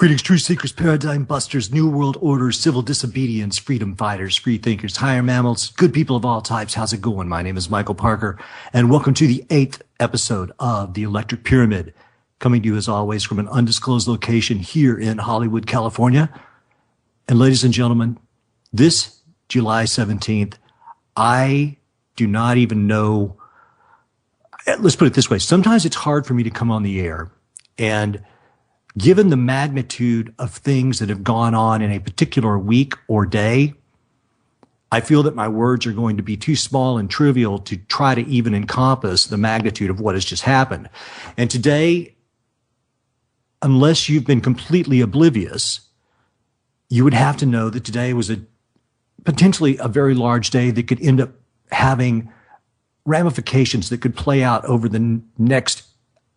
Greetings, truth seekers, paradigm busters, new world orders, civil disobedience, freedom fighters, free thinkers, higher mammals, good people of all types. How's it going? My name is Michael Parker, and welcome to the 8th episode of the Electric Pyramid, coming to you as always from an undisclosed location here in Hollywood, California. And ladies and gentlemen, this July 17th, I do not even know. Let's put it this way. Sometimes it's hard for me to come on the air, and given the magnitude of things that have gone on in a particular week or day, I feel that my words are going to be too small and trivial to try to even encompass the magnitude of what has just happened. And today, unless you've been completely oblivious, you would have to know that today was potentially a very large day that could end up having ramifications that could play out over the next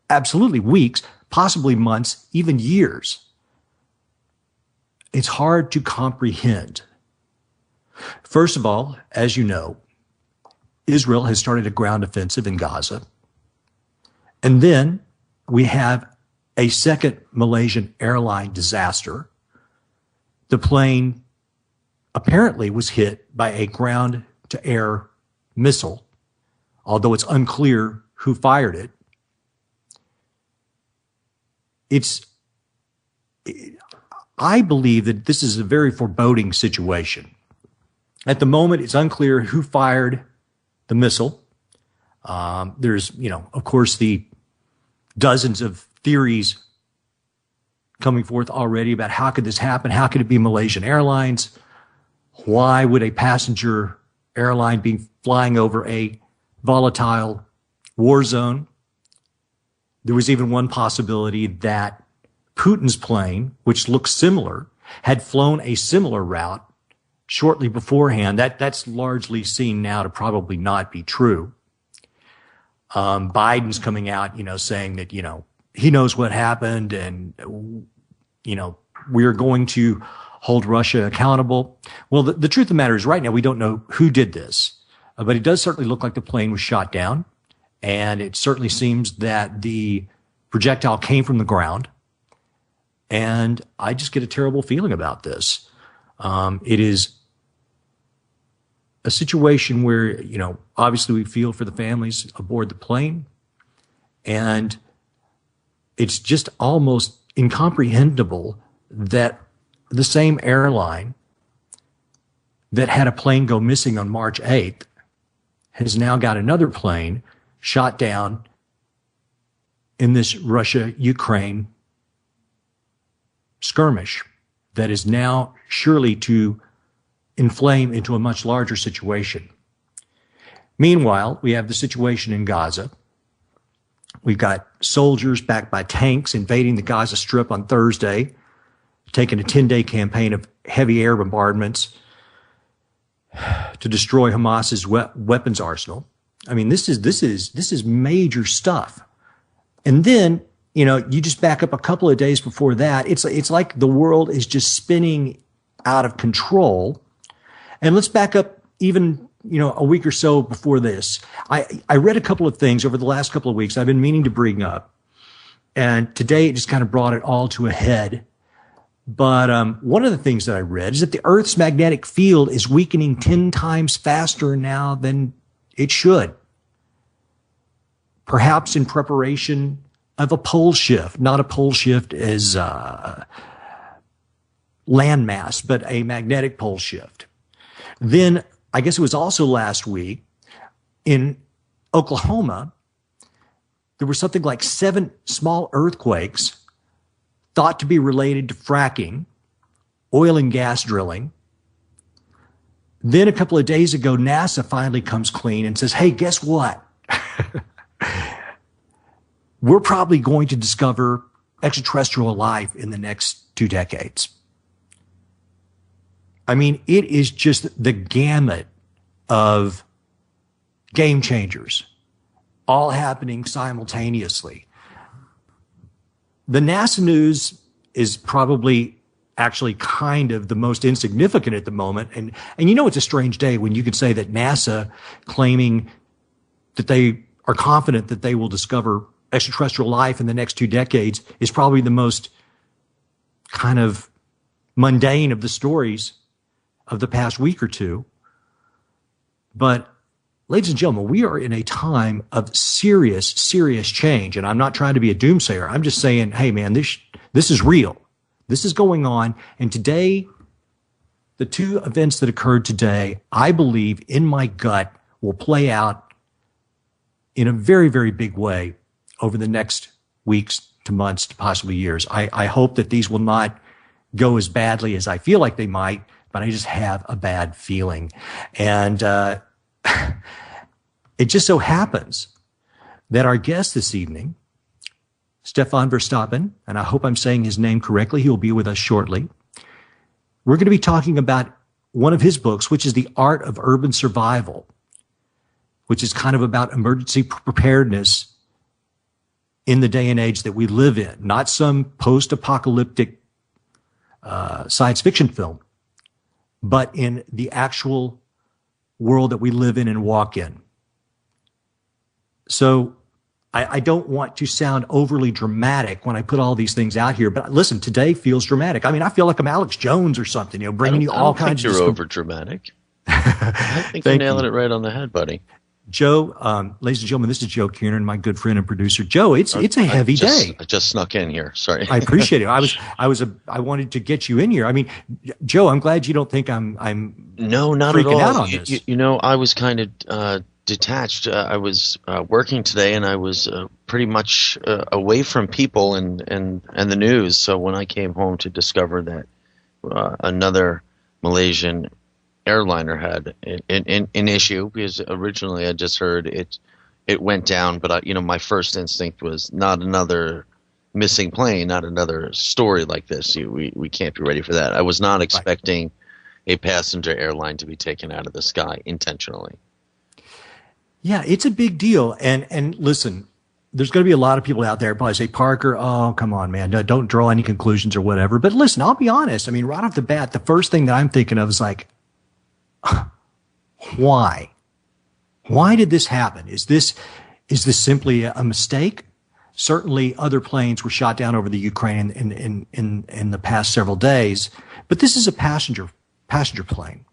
absolutely weeks, possibly months, even years. It's hard to comprehend. First of all, as you know, Israel has started a ground offensive in Gaza. And then we have a second Malaysian airline disaster. The plane apparently was hit by a ground-to-air missile, although it's unclear who fired it. I believe that this is a very foreboding situation. At the moment, it's unclear who fired the missile. There's, of course, the dozens of theories coming forth already about how could this happen? How could it be Malaysian Airlines? Why would a passenger airline be flying over a volatile war zone? There was even one possibility that Putin's plane, which looks similar, had flown a similar route shortly beforehand. That's largely seen now to probably not be true. Biden's coming out, saying that, he knows what happened and, we're going to hold Russia accountable. Well, the truth of the matter is right now we don't know who did this, but it does certainly look like the plane was shot down. And it certainly seems that the projectile came from the ground. And I just get a terrible feeling about this. It is a situation where, obviously we feel for the families aboard the plane. And it's just almost incomprehensible that the same airline that had a plane go missing on March 8th has now got another plane shot down in this Russia-Ukraine skirmish that is now surely to inflame into a much larger situation. Meanwhile, we have the situation in Gaza. We've got soldiers backed by tanks invading the Gaza Strip on Thursday, taking a 10-day campaign of heavy air bombardments to destroy Hamas's weapons arsenal. I mean, this is major stuff. And then, you just back up a couple of days before that. It's like the world is just spinning out of control. And let's back up even, a week or so before this. I read a couple of things over the last couple of weeks I've been meaning to bring up. And today it just kind of brought it all to a head. But one of the things that I read is that the Earth's magnetic field is weakening 10 times faster now than it should. Perhaps in preparation of a pole shift, not a pole shift as landmass, but a magnetic pole shift. Then, I guess it was also last week, in Oklahoma, there were something like 7 small earthquakes thought to be related to fracking, oil and gas drilling. Then a couple of days ago, NASA finally comes clean and says, hey, guess what? We're probably going to discover extraterrestrial life in the next 2 decades. I mean, it is just the gamut of game changers all happening simultaneously. The NASA news is probably actually kind of the most insignificant at the moment. And it's a strange day when you can say that NASA claiming that they are confident that they will discover extraterrestrial life in the next 2 decades is probably the most kind of mundane of the stories of the past week or two. But ladies and gentlemen, we are in a time of serious, serious change. And I'm not trying to be a doomsayer. I'm just saying, hey, man, this is real. This is going on. And today, the two events that occurred today, I believe in my gut, will play out in a very, very big way over the next weeks to months to possibly years. I hope that these will not go as badly as I feel like they might, but I just have a bad feeling. And it just so happens that our guest this evening, Stefan Verstappen, and I hope I'm saying his name correctly, he will be with us shortly. We're going to be talking about one of his books, which is The Art of Urban Survival, which is kind of about emergency preparedness in the day and age that we live in, not some post-apocalyptic science fiction film, but in the actual world that we live in and walk in. So I don't want to sound overly dramatic when I put all these things out here, but listen, today feels dramatic. I mean, I feel like I'm Alex Jones or something, bringing you all kinds of... I don't think you're over dramatic. I think you're nailing it right on the head, buddy. Joe, ladies and gentlemen, this is Joe Kiernan, my good friend and producer. Joe, it's a heavy day. I just snuck in here. Sorry. I appreciate it. I wanted to get you in here. I mean, Joe, I'm glad you don't think I'm no, not freaking at all. Out on this. I was kind of detached. I was working today, and I was pretty much away from people and the news. So when I came home to discover that another Malaysian airliner had an issue, because originally I just heard it went down, but my first instinct was not another missing plane, not another story like this. We can't be ready for that. I was not expecting a passenger airline to be taken out of the sky intentionally. Yeah, it's a big deal. And listen, there's going to be a lot of people out there probably say, Parker, oh, come on, man, don't draw any conclusions or whatever. But listen, I'll be honest. I mean, right off the bat, the first thing that I'm thinking of is like, why? Why did this happen? Is this simply a mistake? Certainly other planes were shot down over the Ukraine in the past several days, but this is a passenger plane.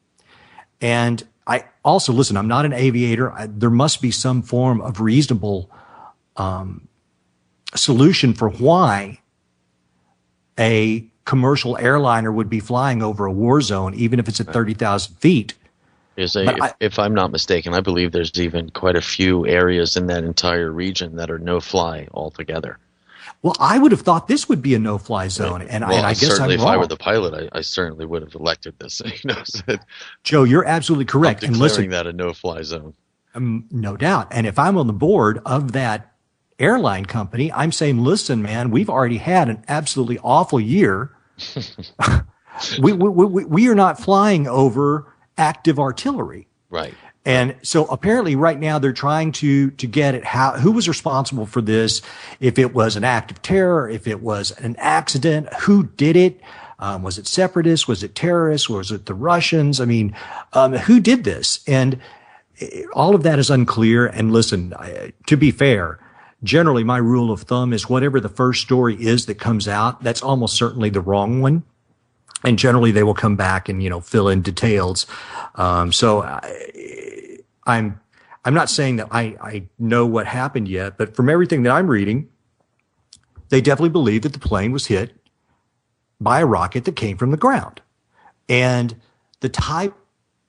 And I also, listen, I'm not an aviator. There must be some form of reasonable solution for why a commercial airliner would be flying over a war zone, even if it's at 30,000 feet. If I'm not mistaken, I believe there's even quite a few areas in that entire region that are no-fly altogether. Well, I would have thought this would be a no-fly zone, and I guess I'm wrong. If I were the pilot, I certainly would have elected this. Joe, you're absolutely correct. I'm declaring that a no-fly zone. No doubt. And if I'm on the board of that airline company, I'm saying, listen, man, we've already had an absolutely awful year. We are not flying over active artillery. Right. And so apparently right now they're trying to get at who was responsible for this, if it was an act of terror, if it was an accident, who did it? Was it separatists? Was it terrorists? Was it the Russians? I mean, who did this? And all of that is unclear. And listen, to be fair, generally my rule of thumb is whatever the first story is that comes out, that's almost certainly the wrong one. And generally they will come back and, fill in details. So I'm not saying that I know what happened yet, but from everything that I'm reading, they definitely believe that the plane was hit by a rocket that came from the ground. And the type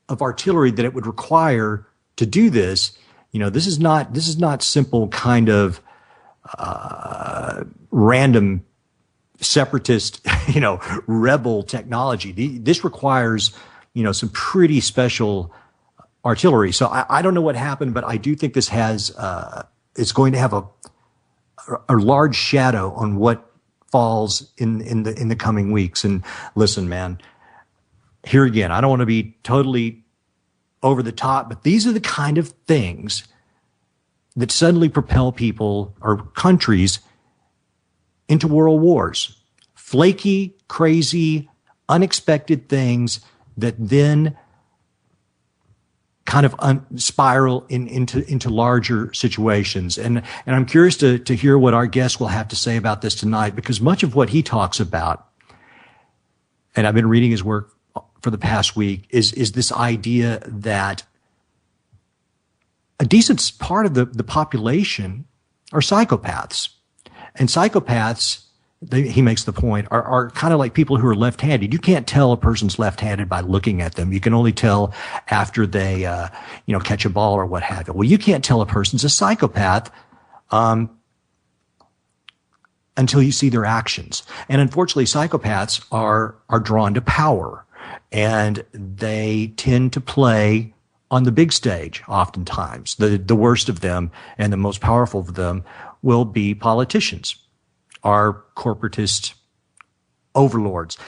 of artillery that it would require to do this, this is not simple kind of random separatist, rebel technology. This requires, some pretty special artillery. So I don't know what happened, but I do think this it's going to have a large shadow on what falls in the coming weeks. And listen, man, here again, I don't want to be totally over the top, but these are the kind of things that suddenly propel people or countries into world wars. Flaky, crazy, unexpected things that then kind of spiral into larger situations. And I'm curious to hear what our guest will have to say about this tonight, because much of what he talks about and I've been reading his work for the past week, is this idea that a decent part of the population are psychopaths. And psychopaths, he makes the point, are kind of like people who are left-handed. You can't tell a person's left-handed by looking at them. You can only tell after they, catch a ball or what have you. Well, you can't tell a person's a psychopath until you see their actions. And unfortunately, psychopaths are drawn to power, and they tend to play on the big stage oftentimes. The worst of them and the most powerful of them will be politicians, our corporatist overlords.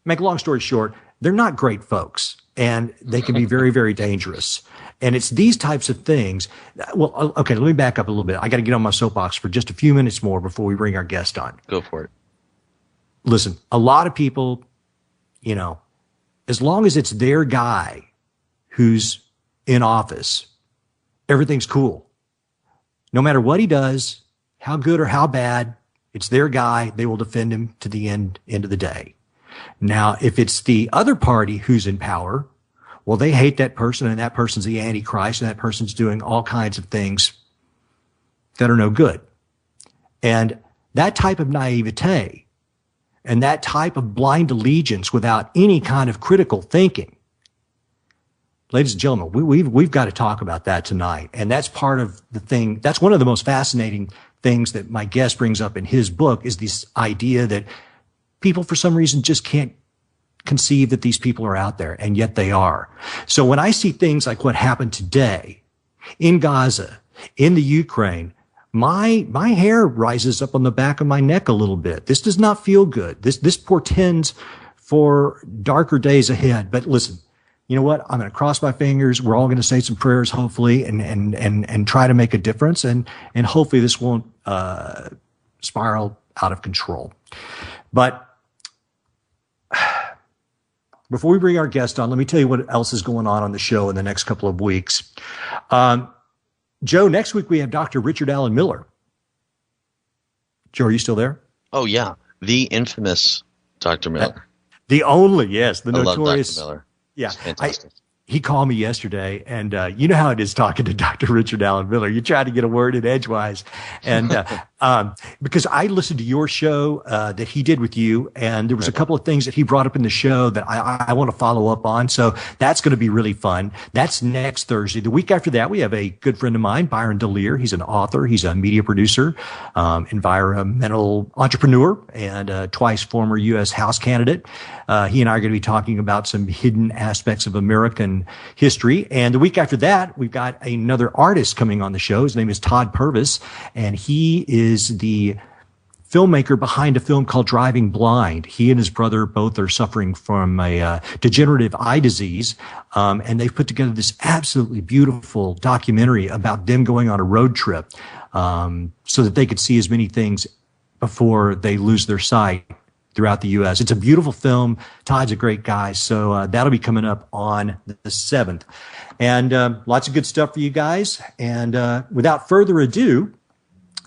Make a long story short, they're not great folks, and they can be very, very dangerous. And it's these types of things. Well, okay, let me back up a little bit. I got to get on my soapbox for just a few minutes more before we bring our guest on. Go for it. Listen, a lot of people, as long as it's their guy who's in office, everything's cool. No matter what he does, how good or how bad, it's their guy. They will defend him to the end of the day. Now, if it's the other party who's in power, well, they hate that person, and that person's the Antichrist, and that person's doing all kinds of things that are no good. And that type of naivete and that type of blind allegiance without any kind of critical thinking, ladies and gentlemen, we've got to talk about that tonight. And that's part of the thing. That's one of the most fascinating things that my guest brings up in his book, is this idea that people for some reason just can't conceive that these people are out there, and yet they are. So when I see things like what happened today in Gaza, in the Ukraine, my hair rises up on the back of my neck a little bit. This does not feel good. This portends for darker days ahead. But listen, you know what? I'm going to cross my fingers. We're all going to say some prayers, hopefully, and try to make a difference. And hopefully this won't spiral out of control. But before we bring our guest on, let me tell you what else is going on the show in the next couple of weeks. Joe, next week we have Dr. Richard Allen Miller. Joe, are you still there? Oh, yeah. The infamous Dr. Miller. The only, yes, the I notorious. love Dr. Miller. Yeah. Fantastic. He called me yesterday, and you know how it is talking to Dr. Richard Allen Miller. You try to get a word in edgewise. And because I listened to your show that he did with you, and there was a couple of things that he brought up in the show that I want to follow up on. So that's going to be really fun. That's next Thursday. The week after that, we have a good friend of mine, Byron DeLear. He's an author. He's a media producer, environmental entrepreneur, and twice former U.S. House candidate. He and I are going to be talking about some hidden aspects of American history. And the week after that, we've got another artist coming on the show. His name is Todd Purvis, and he is the filmmaker behind a film called Driving Blind. He and his brother both are suffering from a degenerative eye disease, and they've put together this absolutely beautiful documentary about them going on a road trip so that they could see as many things before they lose their sight throughout the U.S. It's a beautiful film. Todd's a great guy. So that'll be coming up on the 7th. And lots of good stuff for you guys. And without further ado,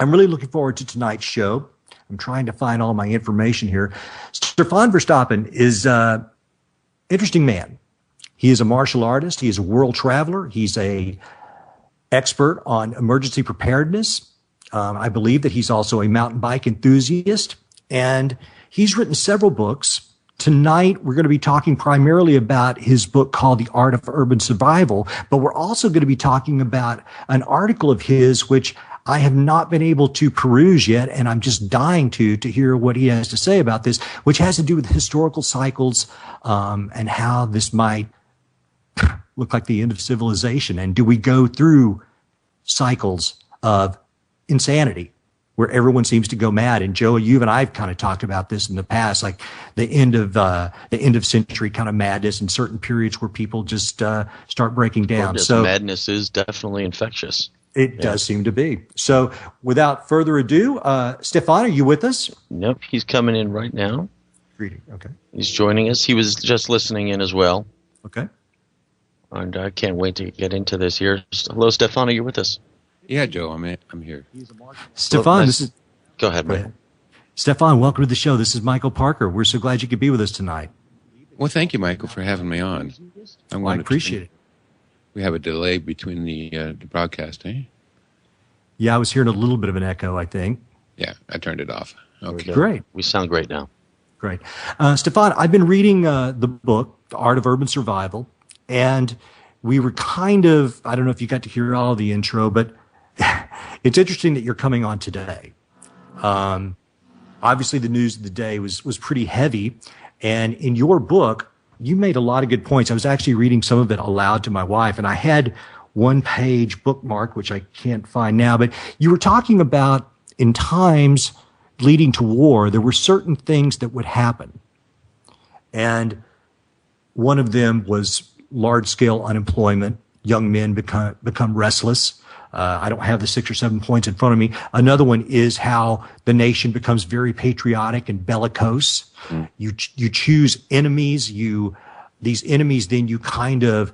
I'm really looking forward to tonight's show. I'm trying to find all my information here. Stefan Verstappen is an interesting man. He is a martial artist. He is a world traveler. He's a expert on emergency preparedness. I believe that he's also a mountain bike enthusiast. And he's written several books. Tonight, we're going to be talking primarily about his book called The Art of Urban Survival, but we're also going to be talking about an article of his, which I have not been able to peruse yet, and I'm just dying to hear what he has to say about this, which has to do with historical cycles and how this might look like the end of civilization. And do we go through cycles of insanity where everyone seems to go mad? And Joe, you and I have kind of talked about this in the past, like the end of century kind of madness and certain periods where people just start breaking down. So madness is definitely infectious. It does seem to be. So without further ado, Stefan, are you with us? Nope, he's coming in right now. Reading, okay. He's joining us. He was just listening in as well. Okay. And I can't wait to get into this here. Hello, Stefan, are you with us? Yeah, Joe, I'm here. Stefan, this is... Go ahead, man. Stefan, welcome to the show. This is Michael Parker. We're so glad you could be with us tonight. Well, thank you, Michael, for having me on. I appreciate it. We have a delay between the broadcast, eh? Yeah, I was hearing a little bit of an echo, I think. Yeah, I turned it off. Okay. Great. We sound great now. Great. Stefan, I've been reading the book, The Art of Urban Survival, and we were kind of, I don't know if you got to hear all of the intro, but it's interesting that you're coming on today. Obviously, the news of the day was pretty heavy, and in your book, you made a lot of good points. I was actually reading some of it aloud to my wife, and I had one page bookmark, which I can't find now, but you were talking about in times leading to war, there were certain things that would happen. And one of them was large-scale unemployment. Young men become restless. I don't have the 6 or 7 points in front of me. Another one is how the nation becomes very patriotic and bellicose. You choose enemies. These enemies, then you kind of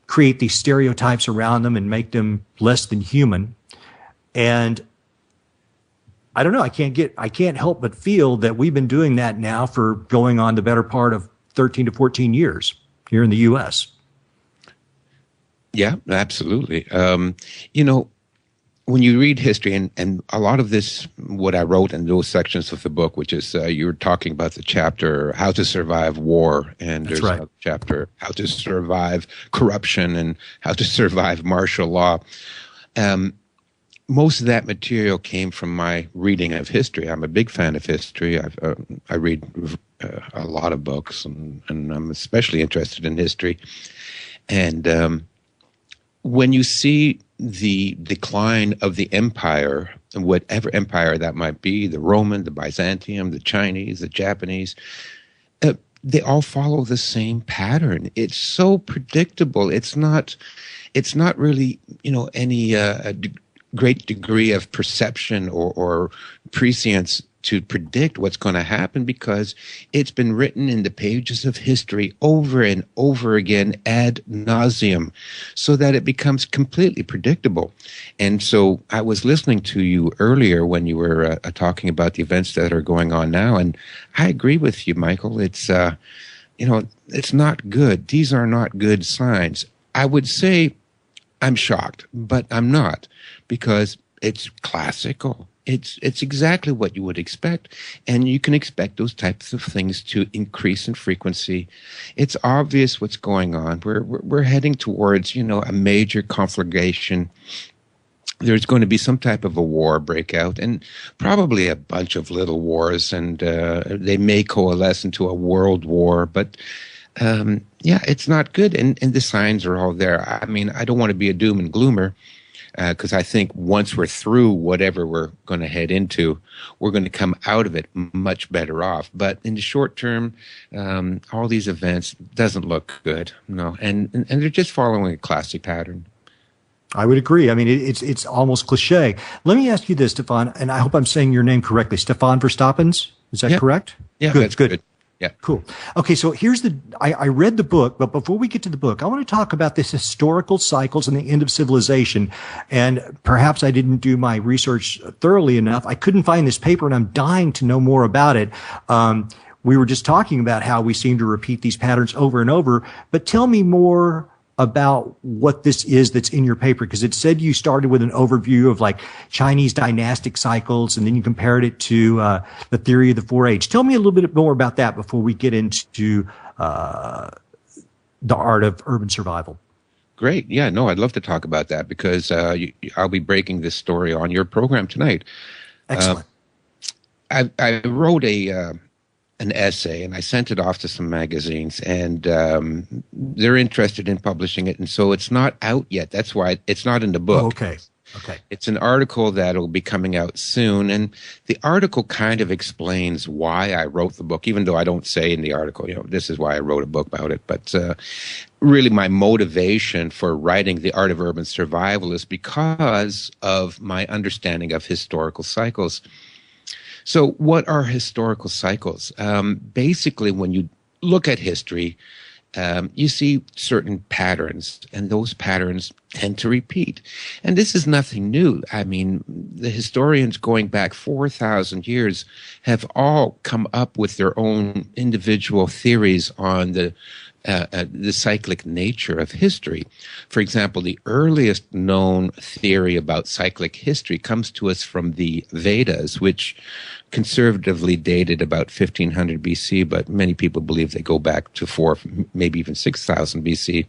create these stereotypes around them and make them less than human. And I don't know. I can't help but feel that we've been doing that now for going on the better part of 13 to 14 years here in the U.S. Yeah, absolutely. When you read history, and a lot of this, what I wrote in those sections of the book, which is you were talking about the chapter How to Survive War, and there's another chapter How to Survive Corruption and How to Survive Martial Law. Most of that material came from my reading of history. I'm a big fan of history. I read a lot of books, and I'm especially interested in history. And when you see the decline of the empire, whatever empire that might be, the Roman, the Byzantium, the Chinese, the Japanese, they all follow the same pattern. It's so predictable. It's not really, any great degree of perception or prescience to predict what's going to happen, because it's been written in the pages of history over and over again ad nauseum, so that it becomes completely predictable. And so I was listening to you earlier when you were talking about the events that are going on now, and I agree with you, Michael. It's it's not good. These are not good signs. I would say I'm shocked, but I'm not, because it's classical. It's exactly what you would expect, and you can expect those types of things to increase in frequency. It's obvious what's going on. We're heading towards, a major conflagration. There's going to be some type of a war breakout, and probably a bunch of little wars, and they may coalesce into a world war, but it's not good, and the signs are all there. I mean, I don't want to be a doom and gloomer, because I think once we're through whatever we're going to head into, we're going to come out of it much better off. But in the short term, all these events doesn't look good, and they're just following a classic pattern. I would agree. I mean, it's almost cliche. Let me ask you this, Stefan, and I hope I'm saying your name correctly. Stefan Verstappen, is that correct? Yeah, good, that's good. Yeah. Cool. Okay, so I read the book, but before we get to the book, I want to talk about this historical cycles and the end of civilization. And perhaps I didn't do my research thoroughly enough. I couldn't find this paper, and I'm dying to know more about it. We were just talking about how we seem to repeat these patterns over and over, but tell me more about what this is that's in your paper, because it said you started with an overview of like Chinese dynastic cycles, and then you compared it to the theory of the 4-H. Tell me a little bit more about that before we get into the art of urban survival. Great. Yeah, no, I'd love to talk about that, because I'll be breaking this story on your program tonight. Excellent. I wrote an essay, and I sent it off to some magazines, and they're interested in publishing it, and so it's not out yet. That's why it's not in the book. Oh, okay. It's an article that'll be coming out soon, and the article kind of explains why I wrote the book, even though I don't say in the article, this is why I wrote a book about it. But really my motivation for writing The Art of Urban Survival is because of my understanding of historical cycles. So what are historical cycles? Basically, when you look at history, you see certain patterns, and those patterns tend to repeat. And this is nothing new. I mean, the historians going back 4,000 years have all come up with their own individual theories on the cyclic nature of history. For example, the earliest known theory about cyclic history comes to us from the Vedas, which conservatively dated about 1500 BC, but many people believe they go back to maybe even 6,000 BC.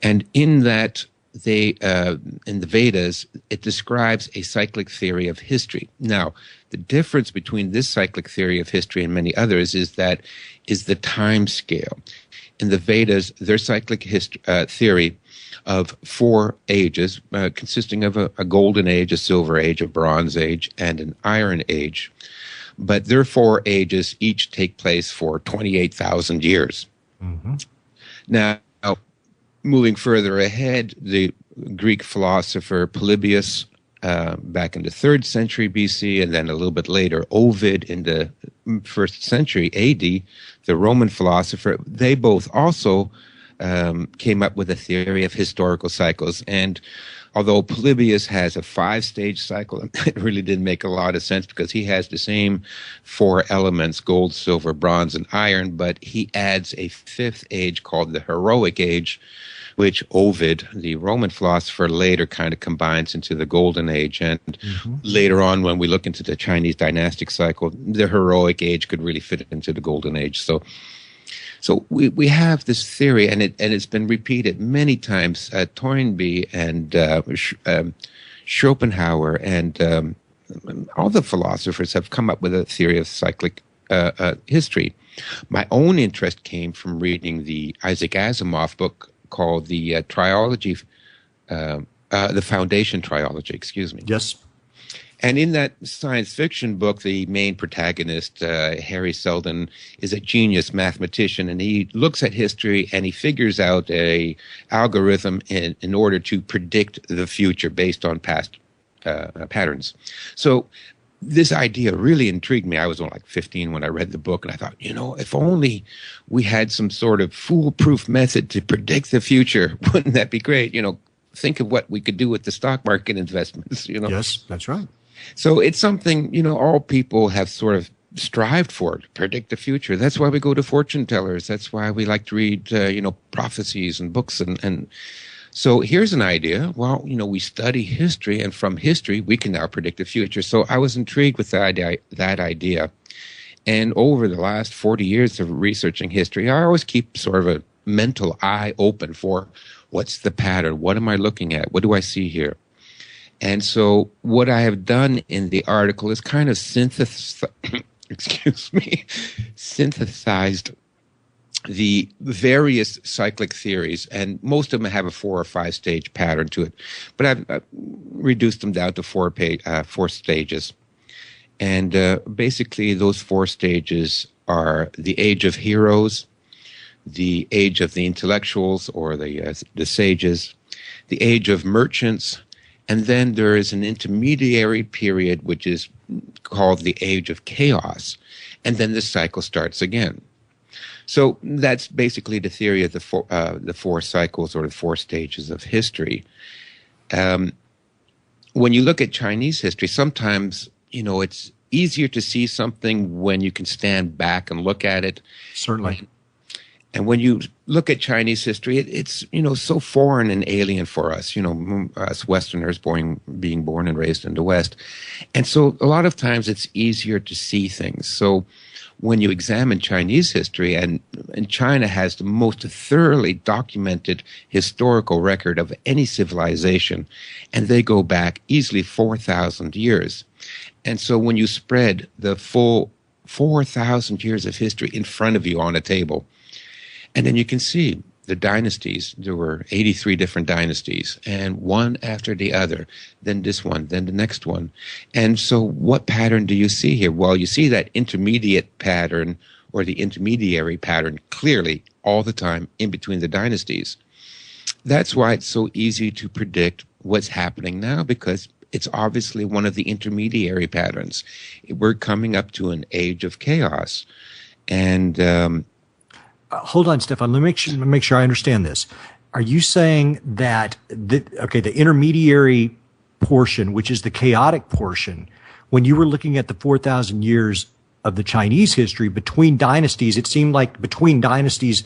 And in that, in the Vedas, it describes a cyclic theory of history. Now, the difference between this cyclic theory of history and many others is the time scale. In the Vedas, their cyclic theory of 4 ages, consisting of a golden age, a silver age, a bronze age, and an iron age. But their 4 ages each take place for 28,000 years. Mm-hmm. Now, moving further ahead, the Greek philosopher Polybius, back in the 3rd century BC, and then a little bit later, Ovid in the 1st century AD, the Roman philosopher, they both also came up with a theory of historical cycles. And although Polybius has a 5-stage cycle, it really didn't make a lot of sense because he has the same 4 elements, gold, silver, bronze, and iron, but he adds a 5th age called the heroic age, which Ovid, the Roman philosopher, later kind of combines into the Golden Age. And later on, when we look into the Chinese dynastic cycle, the heroic age could really fit into the Golden Age. So we have this theory, and it's been repeated many times. Toynbee and Schopenhauer and all the philosophers have come up with a theory of cyclic history. My own interest came from reading the Isaac Asimov book called the Trilogy, the Foundation Trilogy, excuse me. Yes. And in that science fiction book, the main protagonist, Harry Seldon, is a genius mathematician, and he looks at history and he figures out a algorithm in order to predict the future based on past patterns. So this idea really intrigued me. I was only like 15 when I read the book, and I thought, if only we had some sort of foolproof method to predict the future, wouldn't that be great? Think of what we could do with the stock market investments, Yes, that's right. So it's something, all people have sort of strived for, to predict the future. That's why we go to fortune tellers. That's why we like to read, prophecies and books. And so here's an idea. Well, we study history, and from history, we can now predict the future. So I was intrigued with that idea. And over the last 40 years of researching history, I always keep sort of a mental eye open for what's the pattern? What am I looking at? What do I see here? And so what I have done in the article is kind of synthesized the various cyclic theories, and most of them have a 4 or 5 stage pattern to it. But I've reduced them down to 4 stages. And basically those 4 stages are the age of heroes, the age of the intellectuals or the sages, the age of merchants, and then there is an intermediary period which is called the age of chaos, and then the cycle starts again. So that's basically the theory of the 4 cycles or the 4 stages of history. When you look at Chinese history, sometimes it's easier to see something when you can stand back and look at it. Certainly. And when you look at Chinese history, it's so foreign and alien for us, us Westerners being born and raised in the West. And so a lot of times it's easier to see things. So when you examine Chinese history, and China has the most thoroughly documented historical record of any civilization, and they go back easily 4,000 years. And so when you spread the full 4,000 years of history in front of you on a table, and then you can see the dynasties. There were 83 different dynasties, and one after the other, then this one, then the next one. And so what pattern do you see here? Well, you see that intermediate pattern or the intermediary pattern clearly all the time in between the dynasties. That's why it's so easy to predict what's happening now, because it's obviously one of the intermediary patterns. We're coming up to an age of chaos. And hold on, Stefan. Let me make sure I understand this. Are you saying that the intermediary portion, which is the chaotic portion, when you were looking at the 4,000 years of the Chinese history between dynasties, it seemed like between dynasties,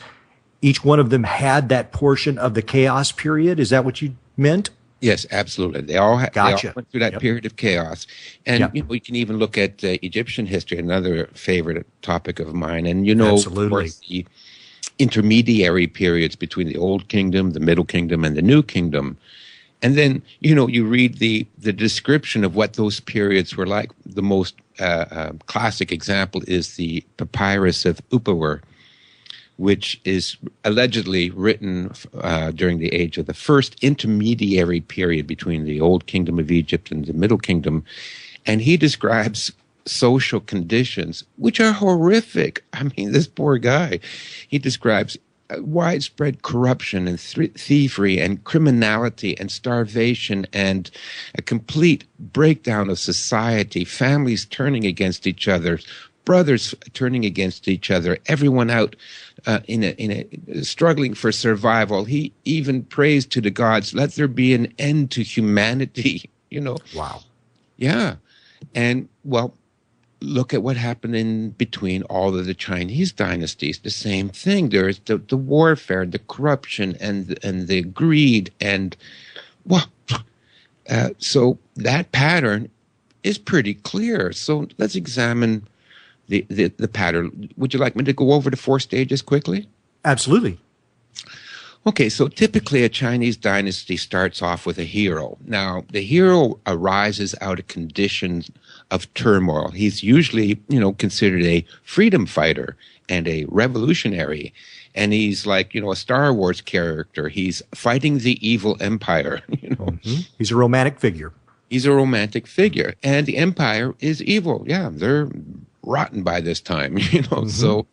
each one of them had that portion of the chaos period? Is that what you meant? Yes, absolutely. They all Gotcha. went through that period of chaos. And we can even look at Egyptian history, another favorite topic of mine. And Absolutely. Of course, the intermediary periods between the Old Kingdom, the Middle Kingdom, and the New Kingdom. And then, you read the description of what those periods were like. The most classic example is the Papyrus of Upawar, which is allegedly written during the age of the first intermediary period between the Old Kingdom of Egypt and the Middle Kingdom. And he describes social conditions, which are horrific. I mean, this poor guy, he describes widespread corruption and thievery and criminality and starvation and a complete breakdown of society, families turning against each other, brothers turning against each other, everyone out in a struggling for survival. He even prays to the gods, let there be an end to humanity, Wow. Yeah. And, well, look at what happened in between all of the Chinese dynasties. The same thing. There's the warfare, the corruption, and the greed. And, well, so that pattern is pretty clear. So let's examine the pattern. Would you like me to go over the 4 stages quickly? Absolutely. Okay, so typically a Chinese dynasty starts off with a hero. Now, the hero arises out of conditions of turmoil. He's usually, considered a freedom fighter and a revolutionary. And he's like, a Star Wars character. He's fighting the evil empire, Mm-hmm. He's a romantic figure. He's a romantic figure. And the empire is evil. Yeah, they're rotten by this time, Mm-hmm. So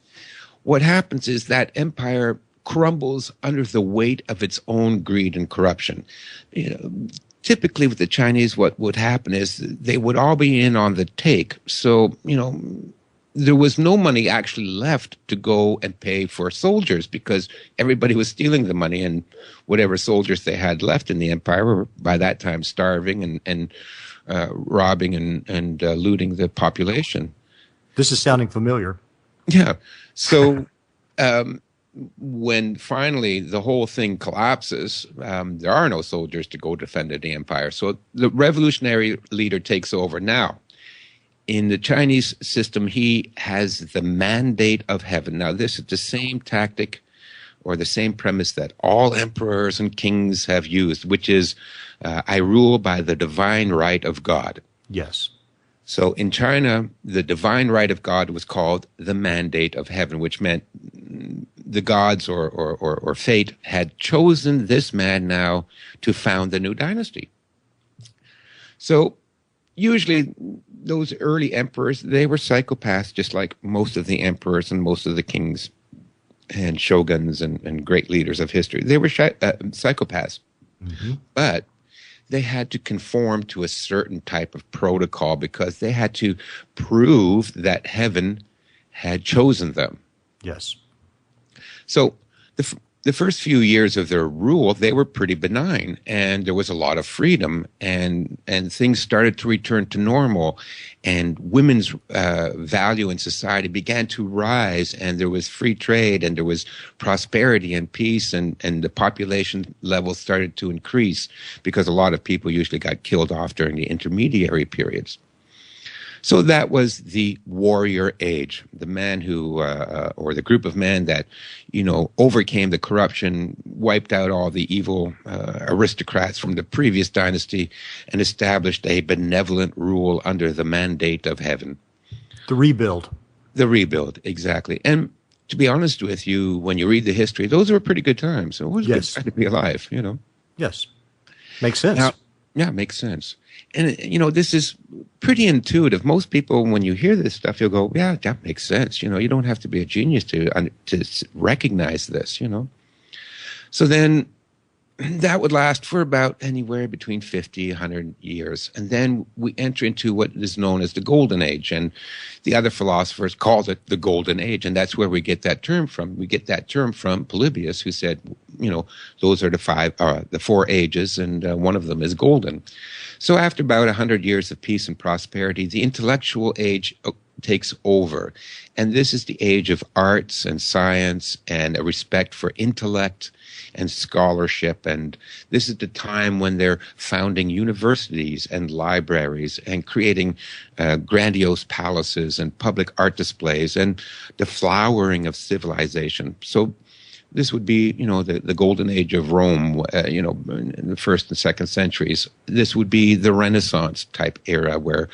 what happens is that empire crumbles under the weight of its own greed and corruption. Typically with the Chinese, what would happen is they would all be in on the take. So, there was no money actually left to go and pay for soldiers because everybody was stealing the money, and whatever soldiers they had left in the empire were by that time starving and robbing and looting the population. This is sounding familiar. Yeah. So when finally the whole thing collapses, there are no soldiers to go defend the empire. So the revolutionary leader takes over. Now, in the Chinese system, he has the mandate of heaven. Now, this is the same tactic or the same premise that all emperors and kings have used, which is, I rule by the divine right of God. Yes. So in China, the divine right of God was called the mandate of heaven, which meant the gods or fate had chosen this man now to found the new dynasty. So usually those early emperors, they were psychopaths, just like most of the emperors and most of the kings and shoguns and great leaders of history. They were psychopaths. Mm-hmm. But they had to conform to a certain type of protocol because they had to prove that heaven had chosen them. Yes. So the first few years of their rule, they were pretty benign, and there was a lot of freedom, and things started to return to normal, and women's value in society began to rise, and there was free trade, and there was prosperity and peace, and the population levels started to increase because a lot of people usually got killed off during the intermediary periods. So that was the warrior age, the man who, or the group of men that, overcame the corruption, wiped out all the evil aristocrats from the previous dynasty, and established a benevolent rule under the mandate of heaven. The rebuild. The rebuild, exactly. And to be honest with you, when you read the history, those were pretty good times. It was a good time to be alive, Yes. Makes sense. Now, yeah, makes sense. And, this is pretty intuitive. Most people, when you hear this stuff, you'll go, yeah, that makes sense. You don't have to be a genius to recognize this, So then that would last for about anywhere between 50, 100 years. And then we enter into what is known as the Golden Age. And the other philosophers called it the Golden Age. And that's where we get that term from. We get that term from Polybius, who said, those are the four ages, and one of them is golden. So after about 100 years of peace and prosperity, the intellectual age takes over. And this is the age of arts and science and a respect for intellect and scholarship. And this is the time when they're founding universities and libraries and creating grandiose palaces and public art displays and the flowering of civilization. So this would be, the golden age of Rome, in the first and second centuries. This would be the Renaissance type era where,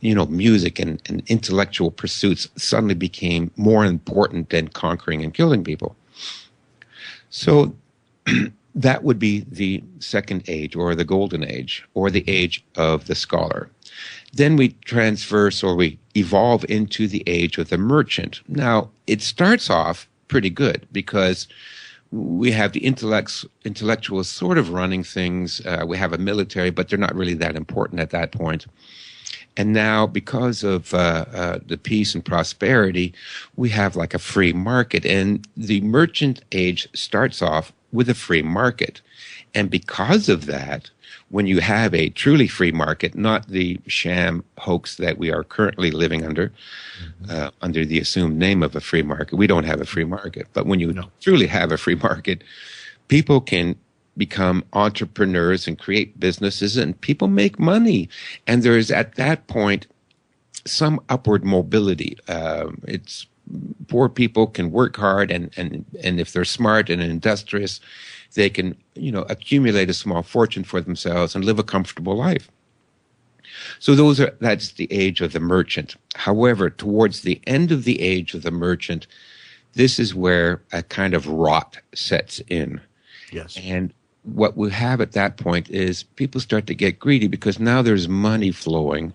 music and intellectual pursuits suddenly became more important than conquering and killing people. So that would be the second age, or the golden age, or the age of the scholar. Then we transverse, or we evolve into the age of the merchant. Now, it starts off pretty good because we have the intellectuals sort of running things. We have a military, but they're not really that important at that point. And now, because of the peace and prosperity, we have like a free market. And the merchant age starts off with a free market. And because of that, when you have a truly free market, not the sham hoax that we are currently living under, under the assumed name of a free market. We don't have a free market. But when you truly have a free market, people can become entrepreneurs and create businesses, and people make money. And there is, at that point, some upward mobility. It's poor people can work hard, and if they're smart and industrious, they can, accumulate a small fortune for themselves and live a comfortable life. So that's the age of the merchant. However, towards the end of the age of the merchant, this is where a kind of rot sets in. Yes. And what we have at that point is people start to get greedy because now there's money flowing.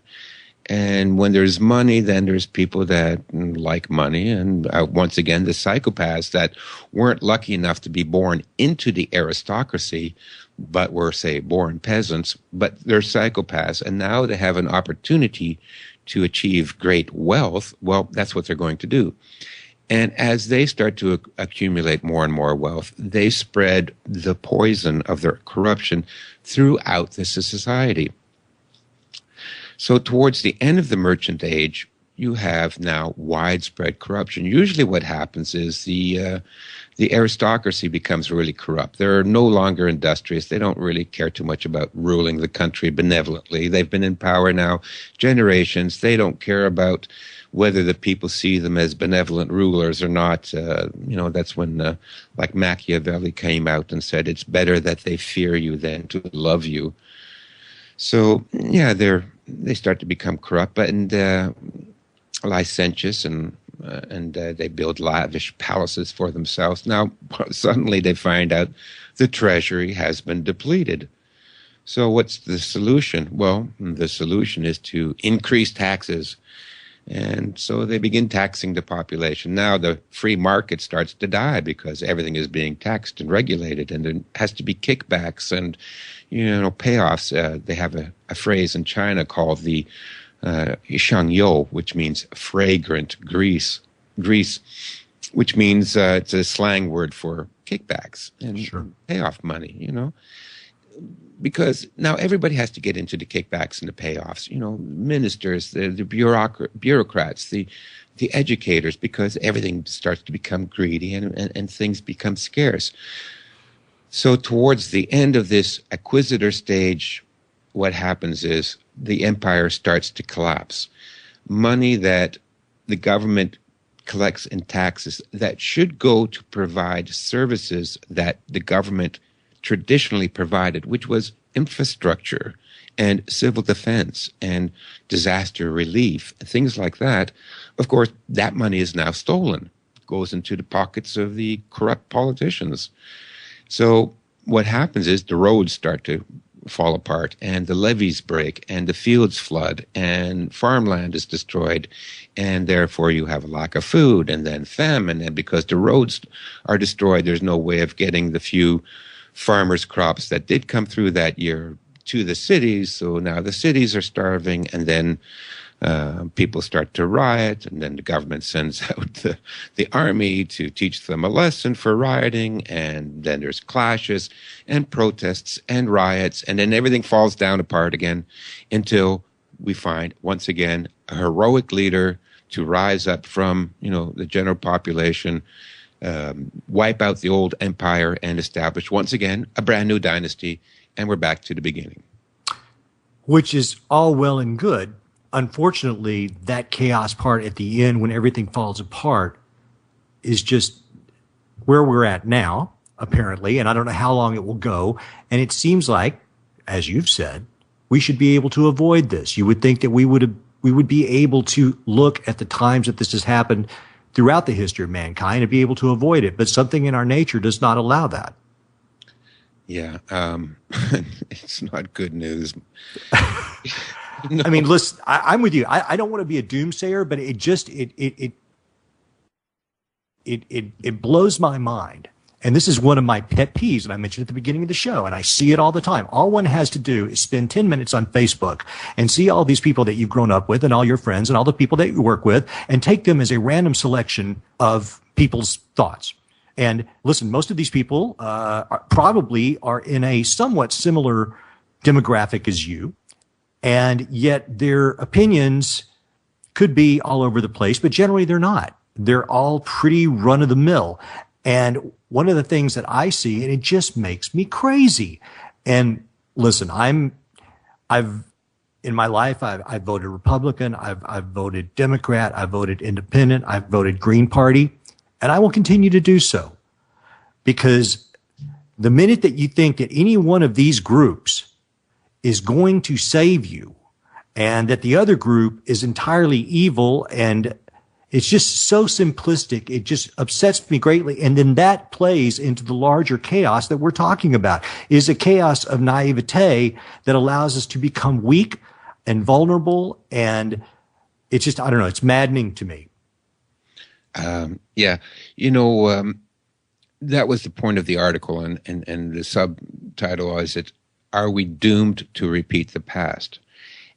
And when there's money, then there's people that like money. And once again, the psychopaths that weren't lucky enough to be born into the aristocracy, but were, say, born peasants, but they're psychopaths. And now they have an opportunity to achieve great wealth. Well, that's what they're going to do. And as they start to accumulate more and more wealth, they spread the poison of their corruption throughout the society. So towards the end of the merchant age, you have now widespread corruption. Usually what happens is the aristocracy becomes really corrupt. They're no longer industrious. They don't really care too much about ruling the country benevolently. They've been in power now generations. They don't care about whether the people see them as benevolent rulers or not. That's when like Machiavelli came out and said, it's better that they fear you than to love you. So, yeah, they start to become corrupt and licentious, and they build lavish palaces for themselves. Now, suddenly they find out the treasury has been depleted. So what's the solution? Well, the solution is to increase taxes. And so they begin taxing the population. Now the free market starts to die because everything is being taxed and regulated, and there has to be kickbacks and, payoffs. They have a phrase in China called the xiangyou, which means fragrant grease, which means it's a slang word for kickbacks and payoff money, Because now everybody has to get into the kickbacks and the payoffs, ministers, the bureaucrats, the educators, because everything starts to become greedy and things become scarce. So towards the end of this acquisitor stage, what happens is the empire starts to collapse. Money that the government collects in taxes that should go to provide services that the government traditionally provided, which was infrastructure and civil defense and disaster relief, things like that. Of course, that money is now stolen, goes into the pockets of the corrupt politicians. So what happens is the roads start to fall apart and the levees break and the fields flood and farmland is destroyed, and therefore you have a lack of food and then famine. And because the roads are destroyed, there's no way of getting the few farmers' crops that did come through that year to the cities. So now the cities are starving, and then people start to riot, and then the government sends out the army to teach them a lesson for rioting, and then there's clashes and protests and riots, and then everything falls down apart again until we find, once again, a heroic leader to rise up from, the general population, wipe out the old empire, and establish, once again, a brand new dynasty, and we're back to the beginning. Which is all well and good. Unfortunately, that chaos part at the end, when everything falls apart, is just where we're at now, apparently, and I don't know how long it will go. And it seems like, as you've said, we should be able to avoid this. You would think that we would be able to look at the times that this has happened throughout the history of mankind and be able to avoid it. But something in our nature does not allow that. Yeah, it's not good news. No. I mean, listen, I'm with you. I don't want to be a doomsayer, but it blows my mind. And this is one of my pet peeves that I mentioned at the beginning of the show, and I see it all the time. All one has to do is spend 10 minutes on Facebook and see all these people that you've grown up with and all your friends and all the people that you work with and take them as a random selection of people's thoughts. And listen, most of these people probably are in a somewhat similar demographic as you. And yet their opinions could be all over the place, but generally they're not. They're all pretty run of the mill. And one of the things that I see, and it just makes me crazy. And listen, I've in my life, I've voted Republican, I've voted Democrat, I've voted Independent, I've voted Green Party, and I will continue to do so. Because the minute that you think that any one of these groups is going to save you and that the other group is entirely evil and it's just so simplistic, it just upsets me greatly. And then that plays into the larger chaos that we're talking about. It is a chaos of naivete that allows us to become weak and vulnerable. And it's just, I don't know, it's maddening to me. Yeah. That was the point of the article, and the subtitle was it, "Are we doomed to repeat the past?"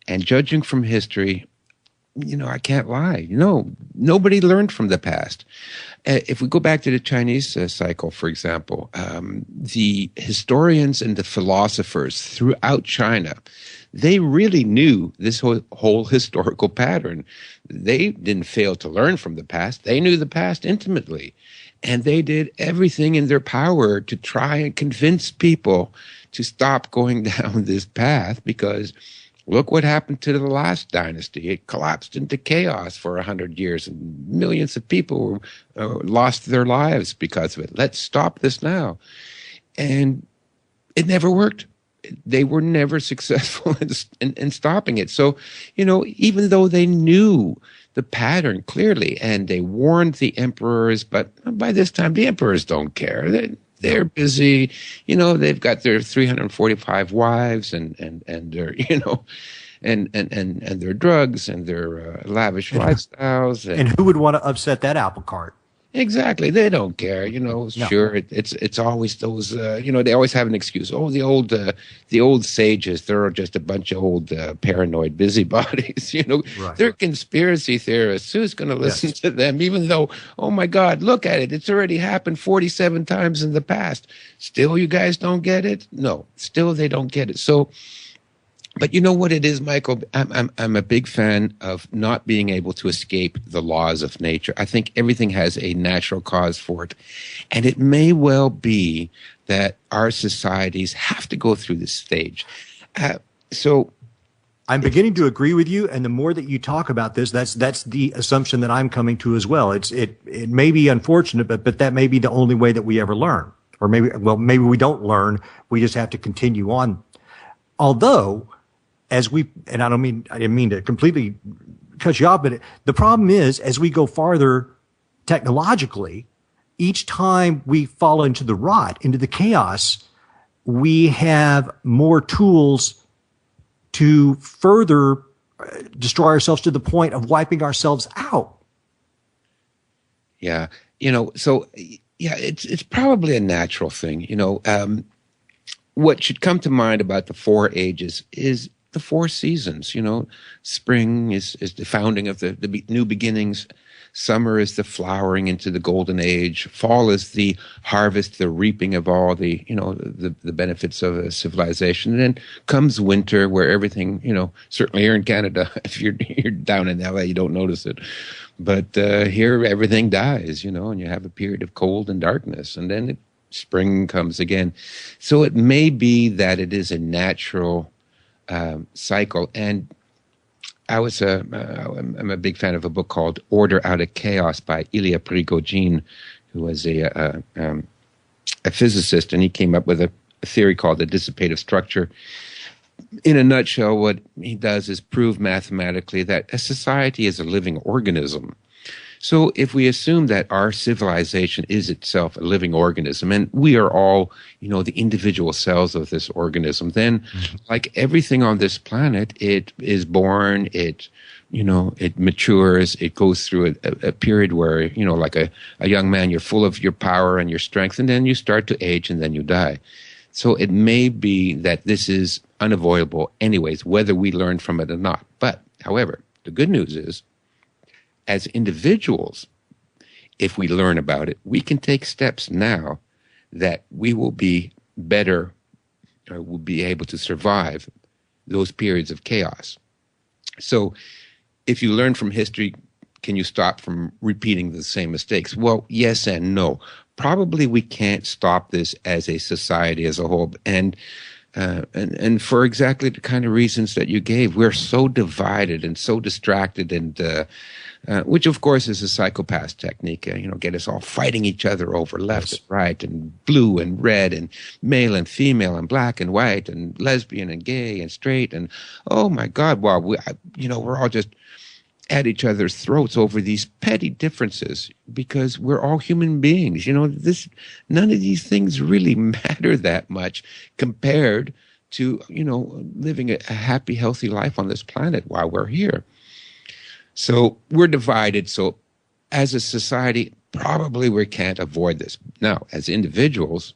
And judging from history, I can't lie. Nobody learned from the past. If we go back to the Chinese cycle, for example, the historians and the philosophers throughout China, they really knew this whole historical pattern. They didn't fail to learn from the past. They knew the past intimately. And they did everything in their power to try and convince people to stop going down this path, because look what happened to the last dynasty. It collapsed into chaos for 100 years, and millions of people lost their lives because of it. Let's stop this now. And it never worked. They were never successful in stopping it. So, even though they knew the pattern clearly and they warned the emperors, but by this time the emperors don't care. They're busy, they've got their 345 wives and their, and their drugs and their lavish lifestyles. And who would want to upset that apple cart? Exactly. They don't care, No. Sure. It's always those, they always have an excuse. Oh, the old sages, they're just a bunch of old paranoid busybodies, Right. They're conspiracy theorists. Who's going to listen to them? Even though, oh my God, look at it. It's already happened 47 times in the past. Still, you guys don't get it? No, still they don't get it. So, but you know what it is, Michael? I'm a big fan of not being able to escape the laws of nature. I think everything has a natural cause for it. And it may well be that our societies have to go through this stage. So I'm beginning to agree with you. And the more that you talk about this, that's the assumption that I'm coming to as well. It may be unfortunate, but that may be the only way that we ever learn. Or maybe we don't learn. We just have to continue on. Although, and I didn't mean to completely cut you off, but the problem is, as we go farther technologically, each time we fall into the rot, into the chaos, we have more tools to further destroy ourselves to the point of wiping ourselves out. Yeah. So yeah, it's probably a natural thing. what should come to mind about the four ages is the four seasons. Spring is the founding of the new beginnings. Summer is the flowering into the golden age. Fall is the harvest, the reaping of all the benefits of a civilization. And then comes winter, where everything, certainly here in Canada, if you're down in LA, you don't notice it. But here everything dies, and you have a period of cold and darkness. And then spring comes again. So it may be that it is a natural cycle. And I'm a big fan of a book called Order Out of Chaos by Ilya Prigogine, who was a physicist, and he came up with a theory called the dissipative structure. In a nutshell, what he does is prove mathematically that a society is a living organism. So if we assume that our civilization is itself a living organism, and we are all, the individual cells of this organism, then like everything on this planet, it is born, it matures, it goes through a period where, like a young man, you're full of your power and your strength, and then you start to age and then you die. So it may be that this is unavoidable anyways, whether we learn from it or not. But, however, the good news is, as individuals, if we learn about it, we can take steps now that we will be better, or will be able to survive those periods of chaos. So if you learn from history, can you stop from repeating the same mistakes? Well, yes and no. Probably we can't stop this as a society as a whole. And for exactly the kind of reasons that you gave, we're so divided and so distracted, and which of course is a psychopath technique. Get us all fighting each other over left and right, and blue and red, and male and female, and black and white, and lesbian and gay and straight, and oh my God, wow, we're all just at each other's throats over these petty differences because we're all human beings. None of these things really matter that much compared to, living a happy, healthy life on this planet while we're here. So we're divided. So as a society, probably we can't avoid this. Now, as individuals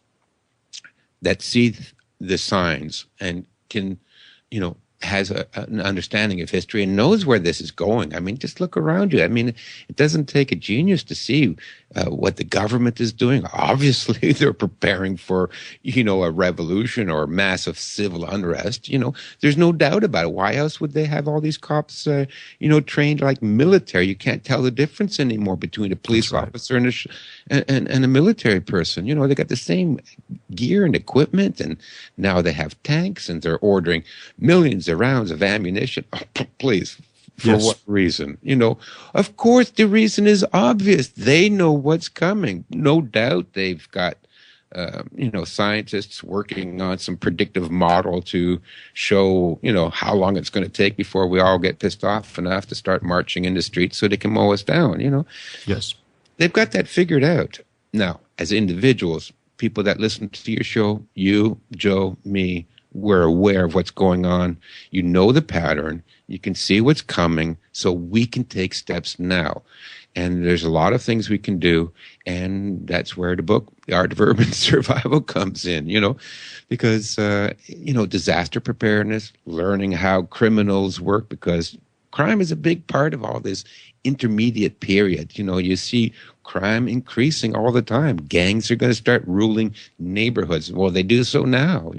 that see the signs and can, has an understanding of history and knows where this is going. I mean, just look around you. I mean, it doesn't take a genius to see what the government is doing. Obviously, they're preparing for, a revolution or massive civil unrest. There's no doubt about it. Why else would they have all these cops, trained like military? You can't tell the difference anymore between a police officer and a military person. They got the same gear and equipment, and now they have tanks, and they're ordering millions of rounds of ammunition. Oh, please. For what reason? Of course, the reason is obvious. They know what's coming. No doubt they've got, scientists working on some predictive model to show, how long it's going to take before we all get pissed off enough to start marching in the streets so they can mow us down, Yes. They've got that figured out. Now, as individuals, people that listen to your show, you, Joe, me, we're aware of what's going on. You know the pattern. You can see what's coming, so we can take steps now. And there's a lot of things we can do, and that's where the book, The Art of Urban Survival, comes in, because, disaster preparedness, learning how criminals work, because crime is a big part of all this intermediate period. You see crime increasing all the time. Gangs are going to start ruling neighborhoods. Well, they do so now,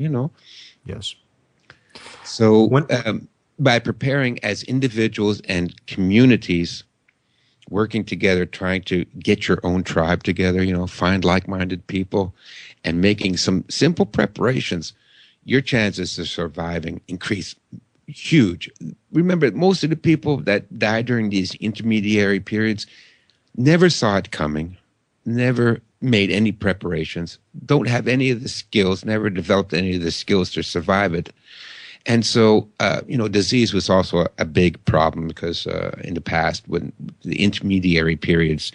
Yes. So by preparing as individuals and communities, working together, trying to get your own tribe together, find like-minded people, and making some simple preparations, your chances of surviving increase huge. Remember, most of the people that die during these intermediary periods never saw it coming, never made any preparations, don't have any of the skills, never developed any of the skills to survive it. And so, disease was also a big problem because in the past, when the intermediary periods,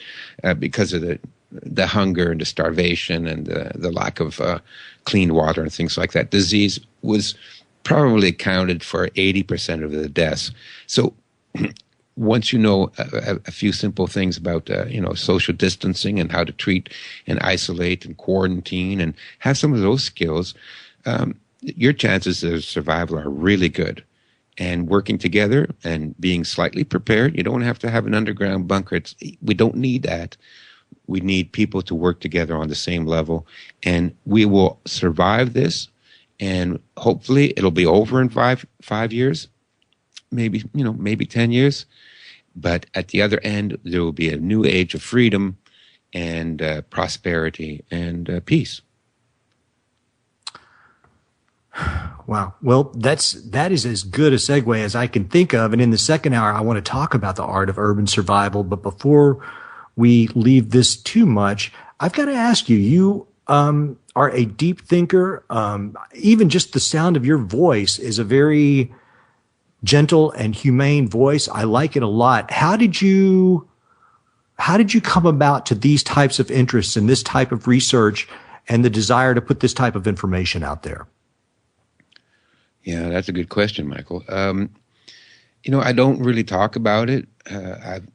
because of the hunger and the starvation and the lack of clean water and things like that, disease was probably accounted for 80% of the deaths. So once you know a few simple things about, social distancing and how to treat and isolate and quarantine and have some of those skills, your chances of survival are really good. And working together and being slightly prepared, you don't have to have an underground bunker. We don't need that. We need people to work together on the same level, and we will survive this. And hopefully, it'll be over in five years, maybe 10 years. But at the other end, there will be a new age of freedom and prosperity and peace. Wow. Well, that is as good a segue as I can think of. And in the second hour, I want to talk about the art of urban survival. But before we leave this too much, I've got to ask you, you are a deep thinker. Even just the sound of your voice is a very gentle and humane voice. I like it a lot. How did you come about to these types of interests and this type of research and the desire to put this type of information out there? Yeah, that's a good question, Michael. I don't really talk about it. I'm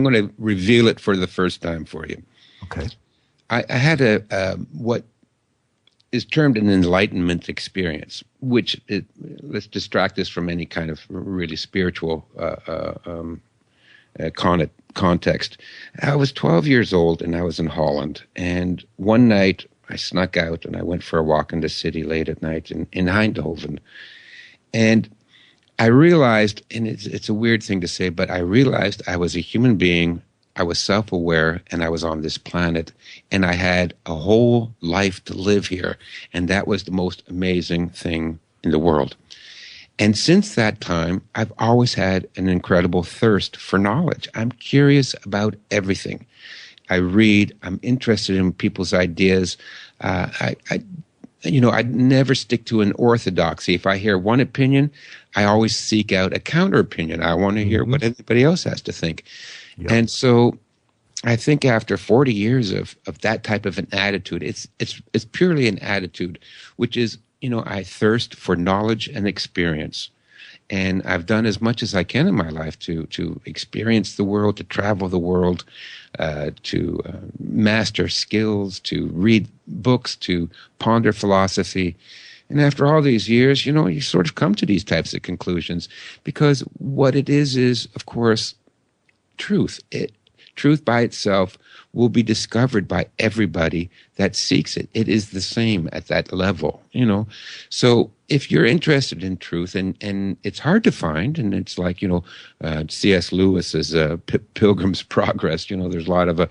going to reveal it for the first time for you. Okay. I had what is termed an enlightenment experience, which let's distract us from any kind of really spiritual context. I was 12 years old and I was in Holland, and one night I snuck out and I went for a walk in the city late at night in Eindhoven. And I realized, and it's a weird thing to say, but I realized I was a human being, I was self-aware, and I was on this planet, and I had a whole life to live here. And that was the most amazing thing in the world. And since that time, I've always had an incredible thirst for knowledge. I'm curious about everything. I read. I'm interested in people's ideas. I never stick to an orthodoxy. If I hear one opinion, I always seek out a counter opinion. I want to hear what everybody else has to think. Yep. And so I think after 40 years of that type of an attitude, it's purely an attitude, which is, I thirst for knowledge and experience. And I've done as much as I can in my life to experience the world, to travel the world, to master skills, to read books, to ponder philosophy. And after all these years, you sort of come to these types of conclusions, because what it is, of course, truth. Truth by itself will be discovered by everybody that seeks it. It is the same at that level, So if you're interested in truth, and it's hard to find, and it's like, C.S. Lewis's Pilgrim's Progress, there's a lot of